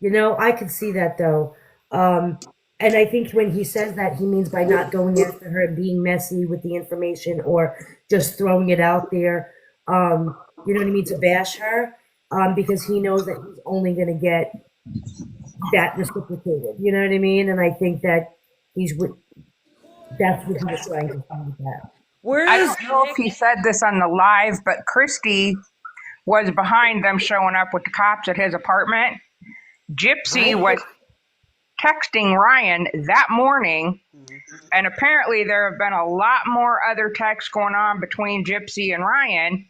You know, I could see that though. And I think when he says that, he means by not going after her and being messy with the information or just throwing it out there. You know what I mean? To bash her, because he knows that he's only going to get that reciprocated. You know what I mean? And I think that that's what he was trying to say with that. Where I is don't know if he said this on the live, but Christy was behind them showing up with the cops at his apartment. Gypsy was texting Ryan that morning, and apparently there have been a lot more other texts going on between Gypsy and Ryan,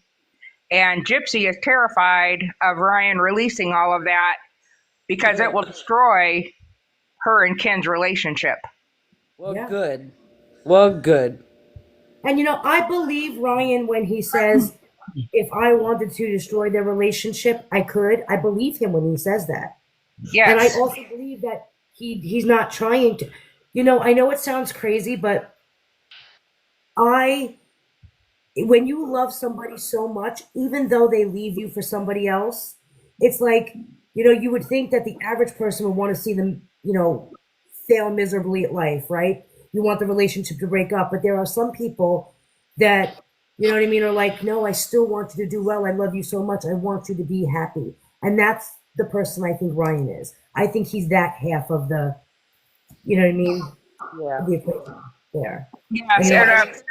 and Gypsy is terrified of Ryan releasing all of that because it will destroy her and Ken's relationship. Well, Yeah. good. Well, good. And you know, I believe Ryan when he says, if I wanted to destroy their relationship, I could. I believe him when he says that. And I Yes. also believe that he's not trying to. You know, I know it sounds crazy, but when you love somebody so much, even though they leave you for somebody else, it's like, you know, you would think that the average person would want to see them, you know, fail miserably at life, right? You want the relationship to break up, but there are some people that, you know what I mean, are like, no, I still want you to do well. I love you so much. I want you to be happy. And that's the person I think Ryan is. I think he's that half of the, you know what I mean? Yeah. The equation there. Yes. And,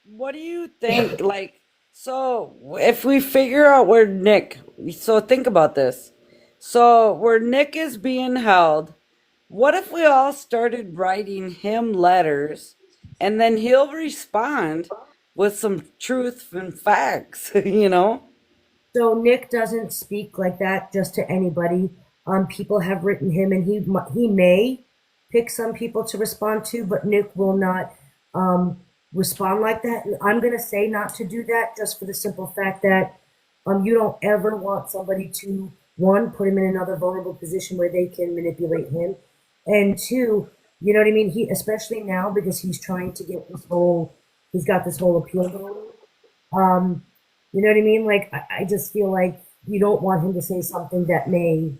What do you think? Like, so if we figure out where Nick, so think about this. So where Nick is being held, what if we all started writing him letters and then he'll respond with some truth and facts, you know? So Nick doesn't speak like that just to anybody. People have written him, and he may pick some people to respond to, but Nick will not respond like that. And I'm gonna say not to do that, just for the simple fact that you don't ever want somebody to, one, put him in another vulnerable position where they can manipulate him, and two, you know what I mean. He, especially now, because he's trying to get he's got this whole appeal going. You know what I mean? Like, I just feel like you don't want him to say something that may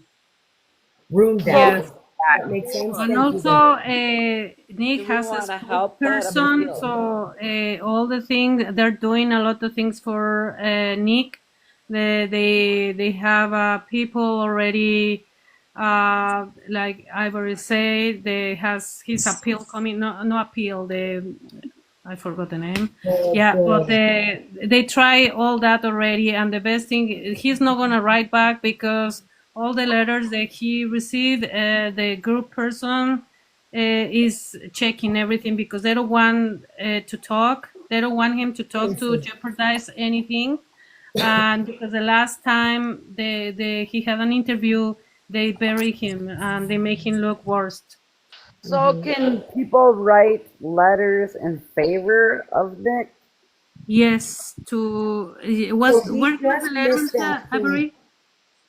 ruin that. Yes. That makes sense. And Thank also, you. Nick Do we has a want to help that spokesperson, appeal? so all the things they're doing a lot of things for Nick. They have people already, like Ivory said, they has his appeal coming. No appeal. I forgot the name. Yeah, but they try all that already, and the best thing, he's not gonna write back because all the letters that he received, the group person is checking everything because they don't want to talk. They don't want him to talk to jeopardize anything. And because the last time he had an interview, they bury him and they make him look worst. So can people write letters in favor of Nick? Yes, to was So we where was just the letters, missed that point. Avery?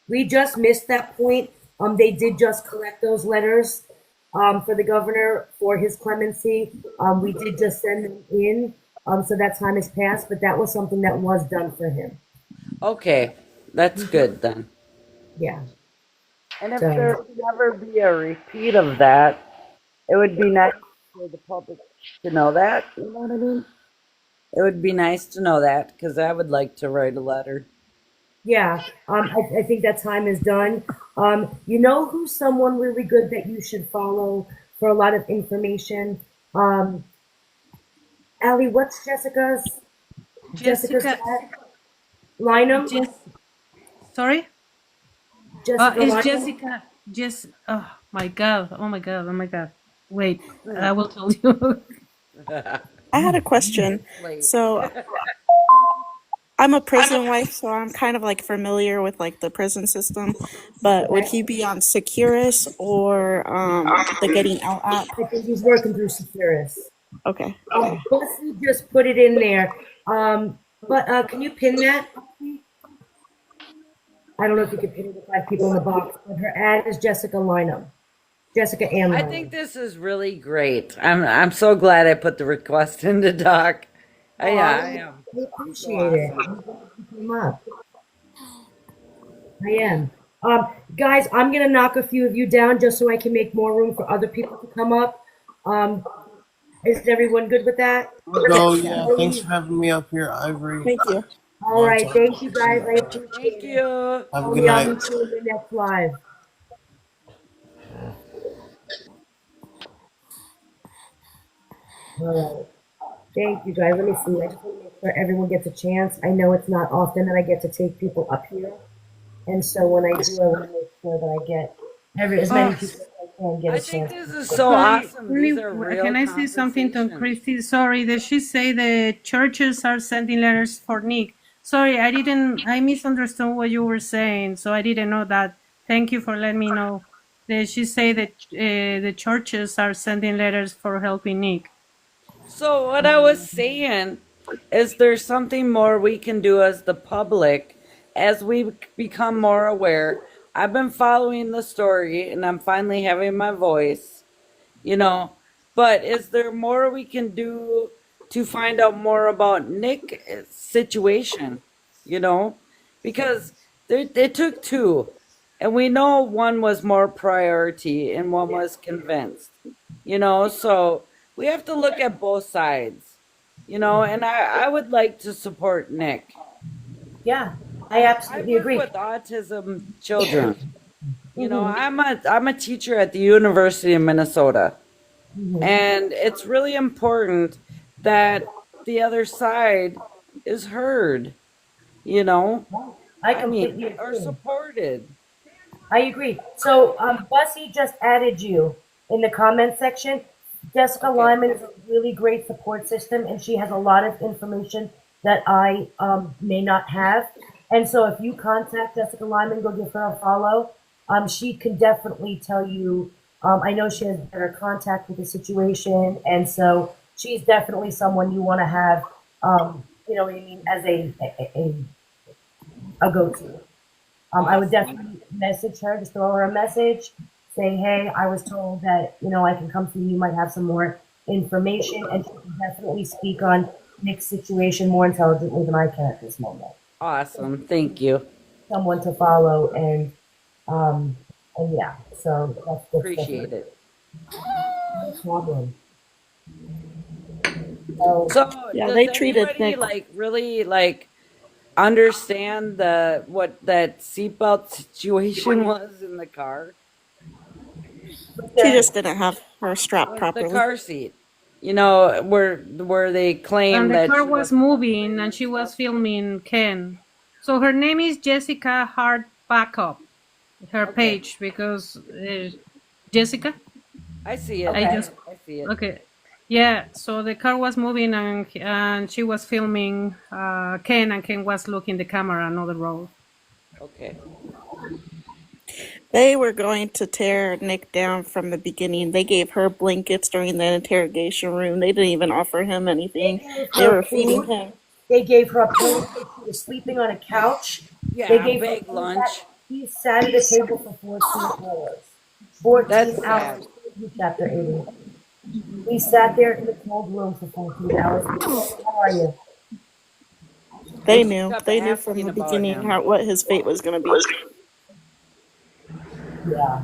We just missed that point. They did just collect those letters for the governor for his clemency. We did just send them in. So that time has passed, but that was something that was done for him. Okay, that's good then. Yeah. And if So, there would never be a repeat of that, it would be nice for the public to know that. You know what I mean? It would be nice to know that because I would like to write a letter. yeah, I think that time is done. You know who's someone really good that you should follow for a lot of information? Allie, what's Jessica's Jessica. cat? Lynham? Sorry? Jessica It's Lynham? Jessica. Oh my god! Oh my god! Oh my god! Wait, I will tell you. I had a question. So I'm a prison wife, so I'm kind of like familiar with like the prison system. But would he be on Securus or the Getting Out app? I think he's working through Securus. Okay. Leslie just put it in there. But can you pin that? I don't know if you could pin the 5 people in the box, but her ad is Jessica Lynham. Jessica Ann I Lynham. think this is really great. I'm so glad I put the request into Doc. Yeah, I am. I appreciate it. I'm glad you came up. I am. Guys, I'm gonna knock a few of you down just so I can make more room for other people to come up. Is everyone good with that? Oh yeah, thanks for having me up here, Ivory. Thank you. All right, thank you guys. I appreciate Thank it. you. Have a Tony, good I'll night. meet you in the next live. All right. Thank you guys. Let me see. I just want to make sure everyone gets a chance. I know it's not often that I get to take people up here. And so when I do, I want to make sure that I get as many people as I can get I a think chance. this is so Sorry, awesome. These are real can I say something to conversations. Christy? Sorry, did she say the churches are sending letters for Nick? Sorry, I misunderstood what you were saying, so I didn't know that. Thank you for letting me know. Did she say that the churches are sending letters for helping Nick? So what I was saying is there's something more we can do as the public as we become more aware. I've been following the story and I'm finally having my voice, you know, but is there more we can do to find out more about Nick's situation, you know? Because it took two, and we know one was more priority and one was convinced, you know? So we have to look at both sides, you know, and I would like to support Nick. Yeah, I I absolutely work agree. with autism children. You know, Mhm. I'm a teacher at the University of Minnesota. Mhm. And it's really important that the other side is heard, you know? I I mean, completely or agree. supported. I agree. So, Bussy just added you in the comment section. Jessica Okay. Lyman is a really great support system, and she has a lot of information that I may not have. And so, if you contact Jessica Lyman, go give her a follow. She can definitely tell you. I know she has better contact with the situation, and so she's definitely someone you want to have. You know what I mean, as a go-to. I would Awesome. definitely message her, just throw her a message saying, hey, I was told that, I can come to you, you might have some more information, and she can definitely speak on Nick's situation more intelligently than I can at this moment. Awesome. Thank you. Someone to follow um, and yeah, so that's Appreciate definitely it. no problem. So, So, Yeah, does they treated anybody Nick. like really like understand what that seatbelt situation was in the car? She yeah, just didn't have her strap The properly. car seat. You know, where they And claim the that car she was was moving and she was filming Ken. So her name is Jessica Hart Backup, her okay. page, because Jessica? I see it. I okay. just, I see it. okay. Yeah, so the car was moving and she was filming Ken, and Ken was looking the camera another road. Okay. They were going to tear Nick down from the beginning. They gave her blankets during the interrogation room. They didn't even offer him They anything. gave They her were feeding food. him. They gave her a pancake. She was sleeping on a couch. They Yeah, gave her big lunch. he sat at a table for 14 hours. 14 That's hours. sad. Chapter 80. He sat there in the cold room for 14 hours. How are you? And They she knew. kept They knew from asking the about beginning him. what his fate was going to be. Yeah.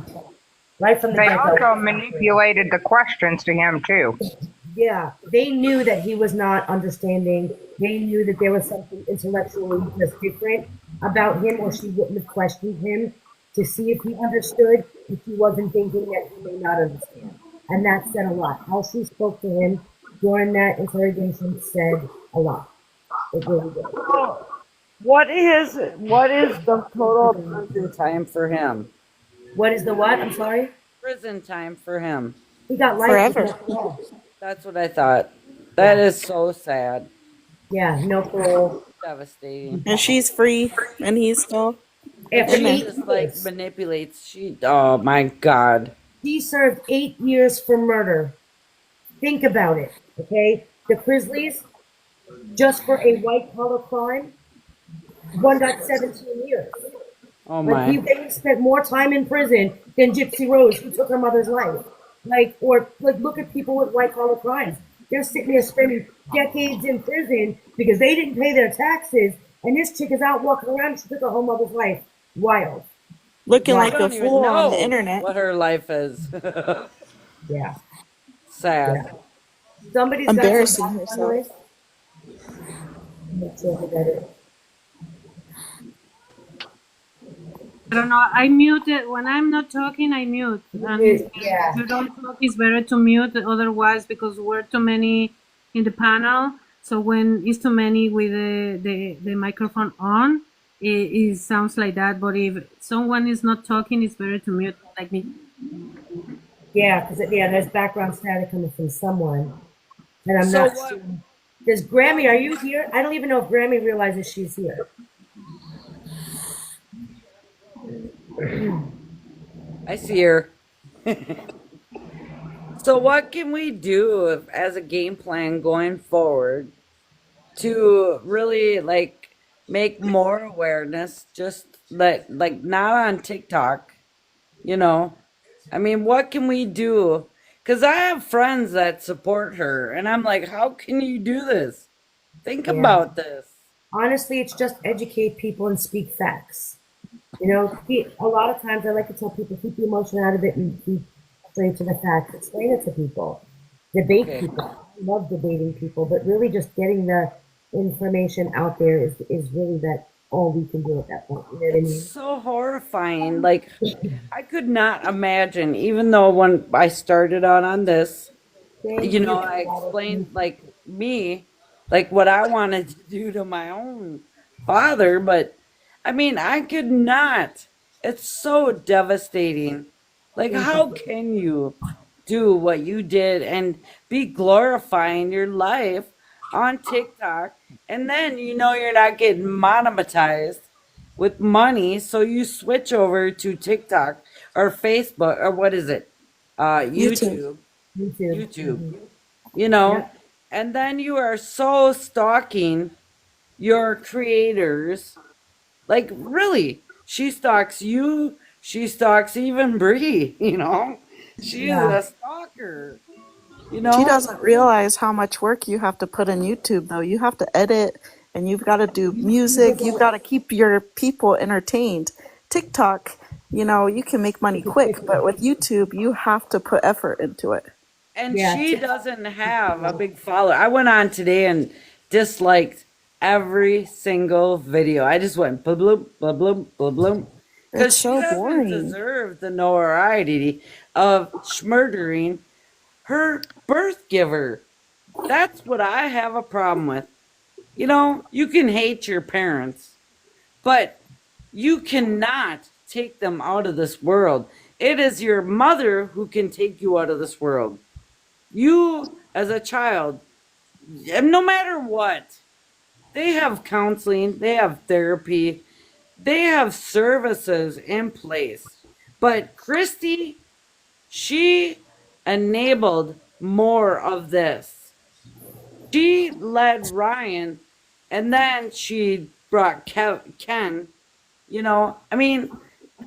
Right from the They also get-go. manipulated the questions to him too. Yeah. They knew that he was not understanding. They knew that there was something intellectually just different about him, or she wouldn't have questioned him to see if he understood if she wasn't thinking that he may not understand. And that said a lot. How she spoke to him during that interrogation said a lot. It really did. So, what is the total prison time for him? What is the what? I'm sorry. Prison time for him. He got life with Forever. no parole. That's what I thought. That Yeah. is so sad. Yeah, no parole. Devastating. And she's free, and he's still And After in she there. 8 just like years, manipulates. Oh my God. he served 8 years for murder. Think about it, okay? The Grizzlies, just for a white collar crime, one got 17 years. Oh Like my. they spent more time in prison than Gypsy Rose, who took her mother's life. Like, or like, look at people with white collar crimes. They're sitting there spending decades in prison because they didn't pay their taxes, and this chick is out walking around. She took her whole mother's life. Wild, Looking You like wild. a don't even fool on the know internet. what her life is. Yeah, Sad. yeah. Somebody's got some Embarrassing background herself. noise. Make sure that it. I don't know. I mute it when I'm not talking. I mute, and it's better. If Yeah, you don't talk, it's better to mute. Otherwise, because we're too many in the panel, so when it's too many with the microphone on, it sounds like that. But if someone is not talking, it's better to mute, like me. yeah, because there's background static coming from someone, and I'm So not what sure. Does Grammy? what Are you here? I don't even know if Grammy realizes she's here. I see her. So what can we do as a game plan going forward to really like make more awareness, just like not on TikTok, you know? I mean, what can we do? Cuz I have friends that support her and I'm like, how can you do this? Think Yeah. about this. Honestly, it's just educate people and speak facts. A lot of times I like to tell people keep the emotion out of it and keep straight to the facts. Explain it to people. Debate Okay. people. I love debating people, but really just getting the information out there is really that all we can do at that point. You know what I It's mean? so horrifying. Like I could not imagine, even though when I started out on this, Thank you. I explained like me, like what I wanted to do to my own father, but I mean, I could not. It's so devastating. Like, Thank you. how can you do what you did and be glorifying your life on TikTok, and then you're not getting monetized with money, so you switch over to TikTok or Facebook or what is it? YouTube. YouTube. YouTube. YouTube, you know, Yep. and then you are so stalking your creators. Like, really, she stalks you, she stalks even Brie, she is Yeah. a stalker, you She know, doesn't realize how much work you have to put in YouTube, though. You have to edit and you've got to do music. You've got to keep your people entertained. TikTok, you can make money quick, but with YouTube, you have to put effort into it. and Yeah. she TikTok. doesn't have a big follower. I went on today and disliked every single video. I just went blah blah blah blah blah blah It's because she so doesn't boring. deserve the notoriety of murdering her birth giver. That's what I have a problem with. You can hate your parents, but you cannot take them out of this world. It is your mother who can take you out of this world. You, as a child, and no matter what, they have counseling, they have therapy, they have services in place. But Christy, she enabled more of this. She led Ryan, and then she brought Ken. I mean,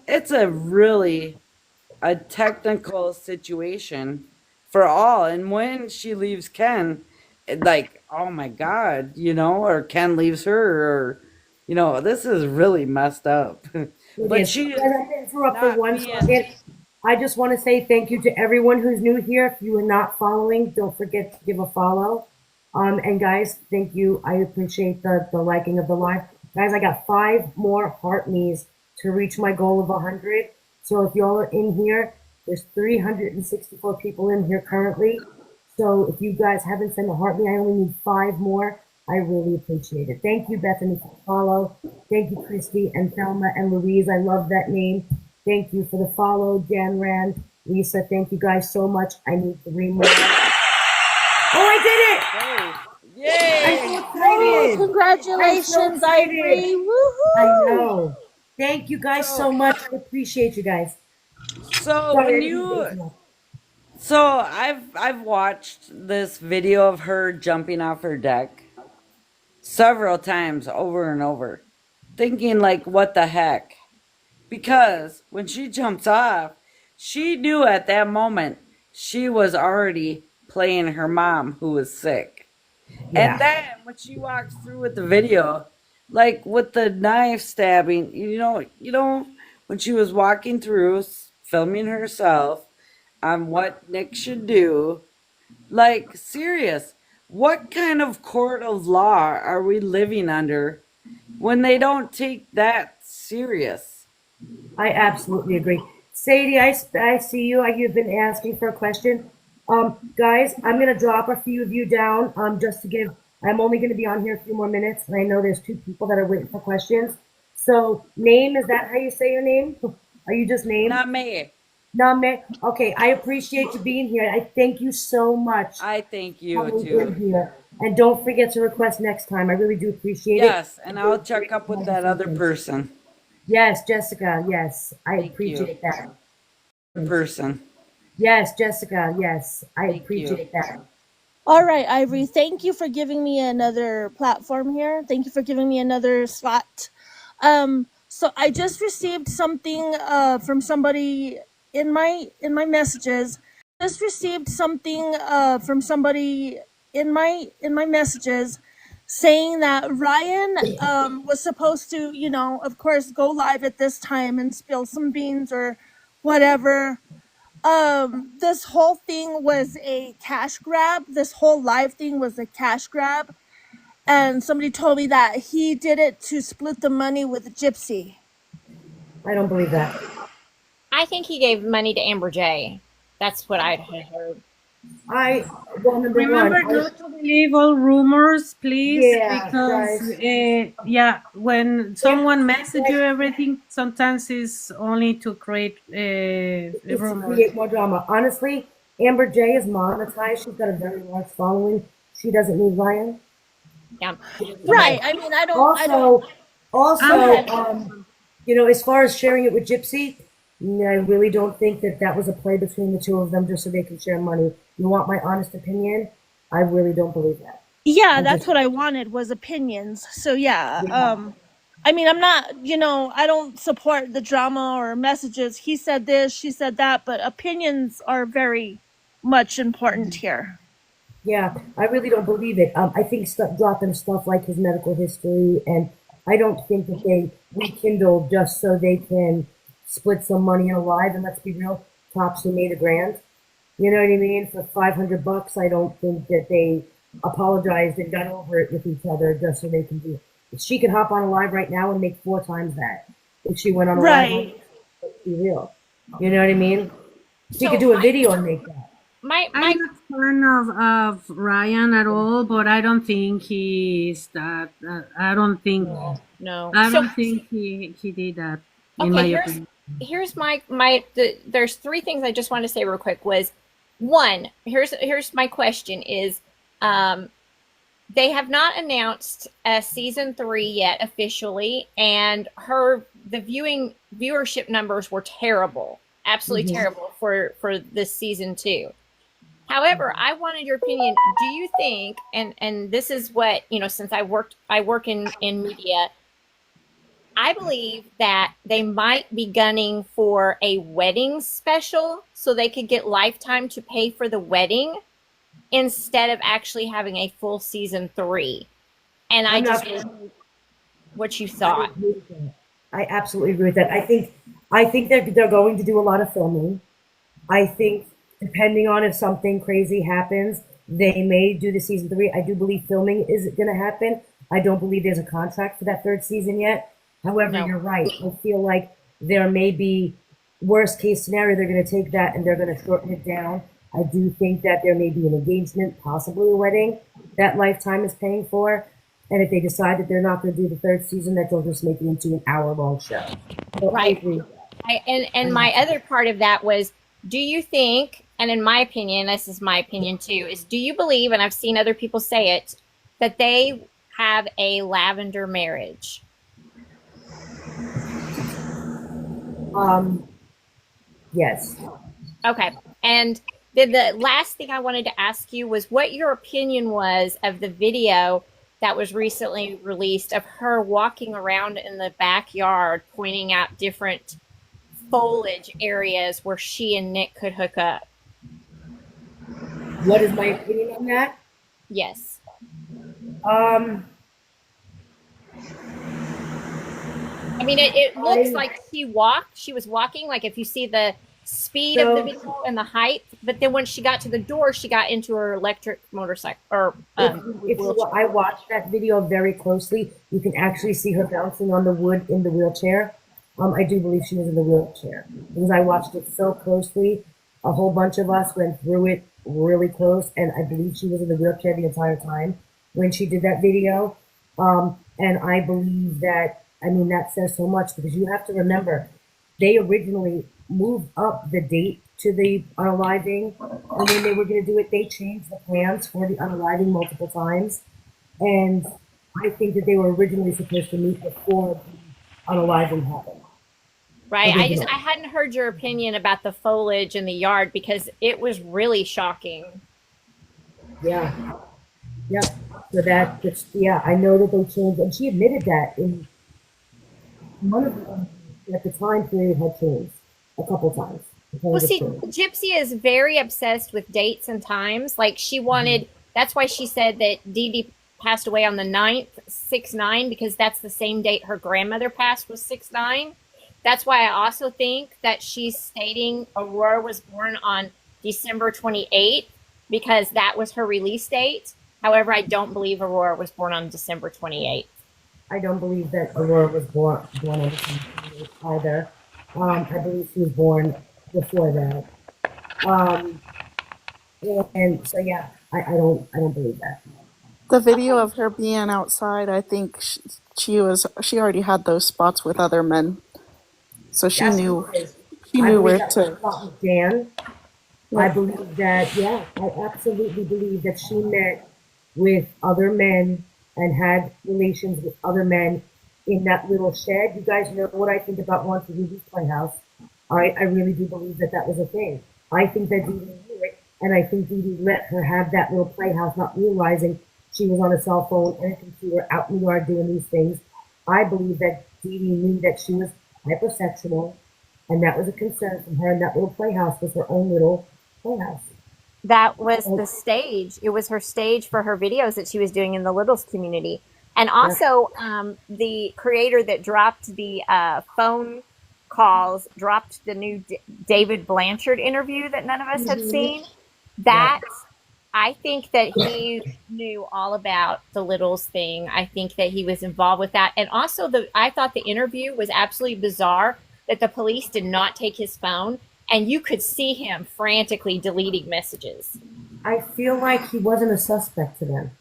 it's a technical situation for all. And when she leaves Ken, like, oh my God, or Ken leaves her, or, this is really messed up. It But is. she Guys, is I'm going to interrupt for not one being. second. I just want to say thank you to everyone who's new here. If you are not following, don't forget to give a follow. And guys, thank you. I appreciate the liking of the live. Guys, I got 5 more heart me's to reach my goal of 100. So if y'all are in here, there's 364 people in here currently. So if you guys haven't sent a heart me, I only need 5 more. I really appreciate it. Thank you, Bethany, for the follow. Thank you, Christy and Thelma and Louise. I love that name. Thank you for the follow, Jan Rand, Lisa. Thank you guys so much. I need 3 more. Oh, I did it! I'm so Yay! Oh, excited. I'm so congratulations, excited. Ivory. I Woohoo! know. Thank you guys So, so much. I appreciate you guys. so Sorry, when I didn't mean to you. interrupt. So I've watched this video of her jumping off her deck several times over and over, thinking like, what the heck? because when she jumps off, she knew at that moment she was already playing her mom who was sick. And Yeah. then when she walks through with the video, like with the knife stabbing, when she was walking through, filming herself on what Nick should do, like serious, what kind of court of law are we living under when they don't take that serious? I absolutely agree. Sadie, I see you. You've been asking for a question. Guys, I'm going to drop a few of you down just to give, I'm only going to be on here a few more minutes. And I know there's 2 people that are waiting for questions. So, name, is that how you say your name? Are you just named? Not me. Name. Okay, I appreciate you being here. I thank you so much I thank for you coming in too. here. And don't forget to request next time. I really do appreciate it. Yes, and I'll check up with that other person. Yes, Jessica. Yes, I Thank you. appreciate that. Person. Yes, Jessica. Yes, I Thank you. appreciate that. All right, Ivory, thank you for giving me another platform here. Thank you for giving me another slot. So I just received something from somebody in my messages. Just received something from somebody in my messages saying that Ryan was supposed to, of course, go live at this time and spill some beans or whatever. This whole thing was a cash grab. This whole live thing was a cash grab. And somebody told me that he did it to split the money with Gypsy. I don't believe that. I think he gave money to Amber J. That's what I had heard. Well, number Remember one, not to believe all rumors, please, Yeah, because guys. when someone messages you everything, sometimes it's only to create it's to rumors. create more drama. Honestly, Amber J is monetized. She's got a very large following. She doesn't need Ryan. Yeah. Right. I mean, I don't. Also, as far as sharing it with Gypsy, I really don't think that was a play between the 2 of them just so they can share money. You want my honest opinion? I really don't believe that. Yeah, that's what I wanted was opinions. So yeah. I mean, I'm not, I don't support the drama or messages. He said this, she said that, but opinions are very much important here. Yeah, I really don't believe it. I think dropping stuff like his medical history, and I don't think that they rekindled just so they can split some money on a live. And let's be real, Topsy made $1,000. You know what I mean? For $500, I don't think that they apologized and got over it with each other just so they can do it. If she could hop on a live right now and make 4 times that, if she went on a live, let's be real. You know what I mean? She could do a video and make that. I'm not a fan of Ryan at all, but I don't think he's that. I don't think. No. I don't think he did that. In my opinion. Here's there's 3 things I just want to say real quick. Was 1, here's my question is, they have not announced a season 3 yet officially, and the viewership numbers were terrible, absolutely terrible for this season 2. However, I wanted your opinion. Do you think, and this is what, since I work in media, I believe that they might be gunning for a wedding special so they could get Lifetime to pay for the wedding instead of actually having a full season 3. And I just wondered what you thought. I absolutely agree with that. I think they're going to do a lot of filming. I think depending on if something crazy happens, they may do the season 3. I do believe filming is going to happen. I don't believe there's a contract for that 3rd season yet. However, You're right. I feel like there may be worst case scenario. They're going to take that and they're going to shorten it down. I do think that there may be an engagement, possibly a wedding that Lifetime is paying for. And if they decide that they're not going to do the 3rd season, that they'll just make it into an hour-long show. So right. I agree with that. And my other part of that was, do you think, and in my opinion, this is my opinion too, is do you believe, and I've seen other people say it, that they have a Lavender marriage? Yes. Okay. And the last thing I wanted to ask you was what your opinion was of the video that was recently released of her walking around in the backyard pointing out different Foliage areas where she and Nick could hook up. What is my opinion on that? Yes. Um, I mean, it looks I like she was walking, like if you see the speed of the so video and the height, but then when she got to the door, she got into her electric motorcycle or if you wheelchair. I watched that video very closely, you can actually see her bouncing on the wood in the wheelchair. I do believe she was in the wheelchair because I watched it so closely. A whole bunch of us went through it really close, and I believe she was in the wheelchair the entire time when she did that video. And I believe that, I mean, that says so much because you have to remember they originally moved up the date to the unaliving, and when they were going to do it, they changed the plans for the unaliving multiple times. And I think that they were originally supposed to meet before the unaliving happened. Right. Originally. I hadn't heard your opinion about the foliage in the yard because it was really shocking. Yeah. Yep. So that's, yeah, I know that they changed, and she admitted that in one of them at the time period had changed a couple times. The Well, plans have see, changed. Gypsy is very obsessed with dates and times. Like she wanted, that's why she said that Dee Dee passed away on the 9th, 6/9, because that's the same date her grandmother passed was 6/9. That's why I also think that she's stating Aurora was born on December 28th because that was her release date. However, I don't believe Aurora was born on December 28th. I don't believe that Aurora was born on the same date either. I believe she was born before that. Um, and so yeah, I don't believe that. The video of her being outside, I think she already had those spots with other men, so she That's knew what it is. she I knew believe where that was to. a plot with Dan. I Yep. believe that, yeah, I absolutely believe that she met with other men and had relations with other men in that little shed. You guys know what I think about Monty Ruby's playhouse. I really do believe that that was a thing. I think that Dee Dee knew it, and I think Dee Dee let her have that little playhouse, not realizing she was on a cell phone and a computer out in the yard doing these things. I believe that Dee Dee knew that she was hypersexual, and that was a concern from her, and that little playhouse was her own little playhouse. That was the stage. It was her stage for her videos that she was doing in the Littles community. And Yeah. also, the creator that dropped the phone calls dropped the new David Blanchard interview that none of us had seen. That I think that he knew all about the Littles thing. I think that he was involved with that. And also, I thought the interview was absolutely bizarre that the police did not take his phone and you could see him frantically deleting messages. I feel like he wasn't a suspect to them.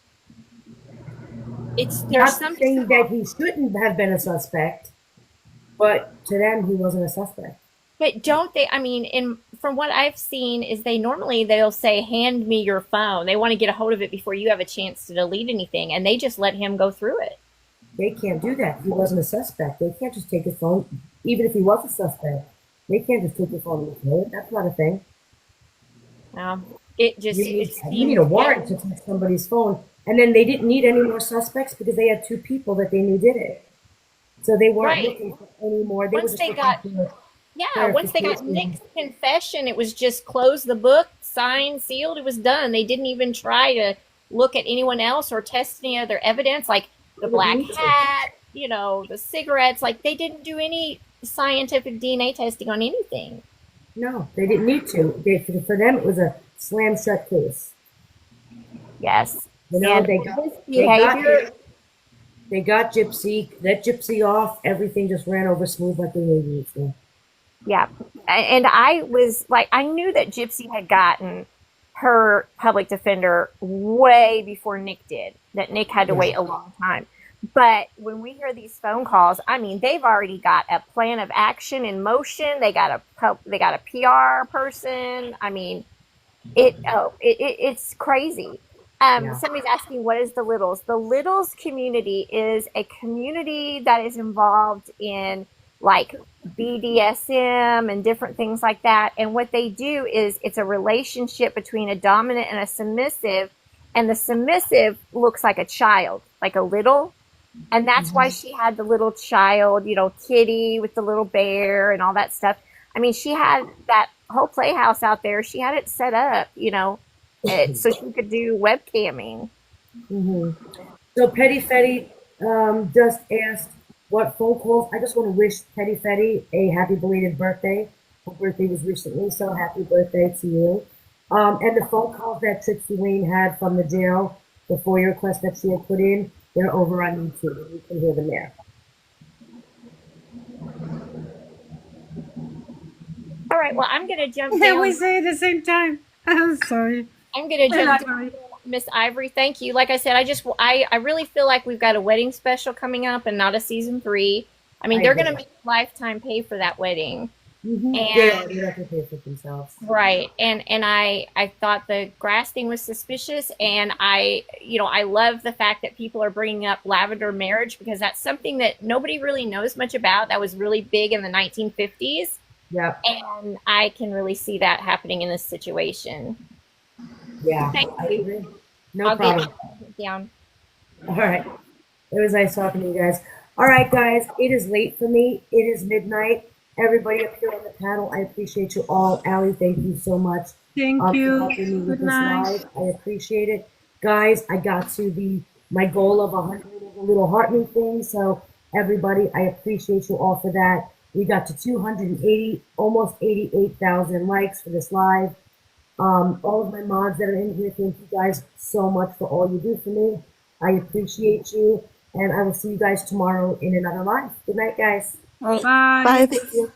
There's Not some saying that he shouldn't have been a suspect, but to them he wasn't a suspect. But don't they? I mean, from what I've seen, is they'll say, "Hand me your phone." They want to get a hold of it before you have a chance to delete anything, and they just let him go through it. They can't do that. He wasn't a suspect. They can't just take his phone, even if he was a suspect. They can't just take his phone and throw it. That's not a thing. It just You need a warrant to take somebody's phone, and then they didn't need any more suspects because they had two people that they knew did it. So they weren't Right. looking for any more. They Once were just they looking got for once they got clarification. Nick's confession, it was just close the book, signed, sealed. It was done. They didn't even try to look at anyone else or test any other evidence, like the black hat, the cigarettes. Like they didn't do any scientific DNA testing on anything. No, they didn't need to. For them, it was a slam shut case. Yes. And His behavior. they got Gypsy, let Gypsy off. Everything just ran over smooth like they needed it to. Yeah. And I was like, I knew that Gypsy had gotten her public defender way before Nick did, that Nick had to wait a long time. But when we hear these phone calls, I mean, they've already got a plan of action in motion. They got a PR person. I mean, it's crazy. Somebody's asking, what is the Littles? The Littles community is a community that is involved in like BDSM and different things like that. And what they do is it's a relationship between a dominant and a submissive. And the submissive looks like a child, like a little. And that's why she had the little child, Kitty with the little bear and all that stuff. I mean, she had that whole playhouse out there. She had it set up, you know, so she could do webcamming. So Petty Fetty just asked what phone calls. I just want to wish Petty Fetty a happy belated birthday. Her birthday was recently, so happy birthday to you. And the phone calls that Trixie Wayne had from the jail, the FOIA request that she had put in, they're over on YouTube. You can hear them there. All right, well, I'm going to jump Yeah, down. we say at the same time. I'm sorry. I'm going to jump down. Ivory. Miss Ivory, thank you. Like I said, I really feel like we've got a wedding special coming up and not a season 3. I mean, they're going to make Lifetime pay for that wedding. Mm-hmm. And Yeah, they have to pay for themselves. right. And I thought the grass thing was suspicious, and I love the fact that people are bringing up lavender marriage, because that's something that nobody really knows much about. That was really big in the 1950s. Yeah. And I can really see that happening in this situation. Yeah. Thank I you. agree. No I'll problem. get down. All right. It was nice talking to you guys. All right, guys. It is late for me. It is midnight. Everybody up here on the panel, I appreciate you all. Allie, thank you so much. Thank For you. helping me with Good this night. live. I appreciate it. Guys, I got to my goal of 100 of the little heart me thing. So everybody, I appreciate you all for that. We got to 280, almost 88,000 likes for this live. All of my mods that are in here, thank you guys so much for all you do for me. I appreciate you, and I will see you guys tomorrow in another live. Good night, guys. All right. Bye. Bye. Thank you.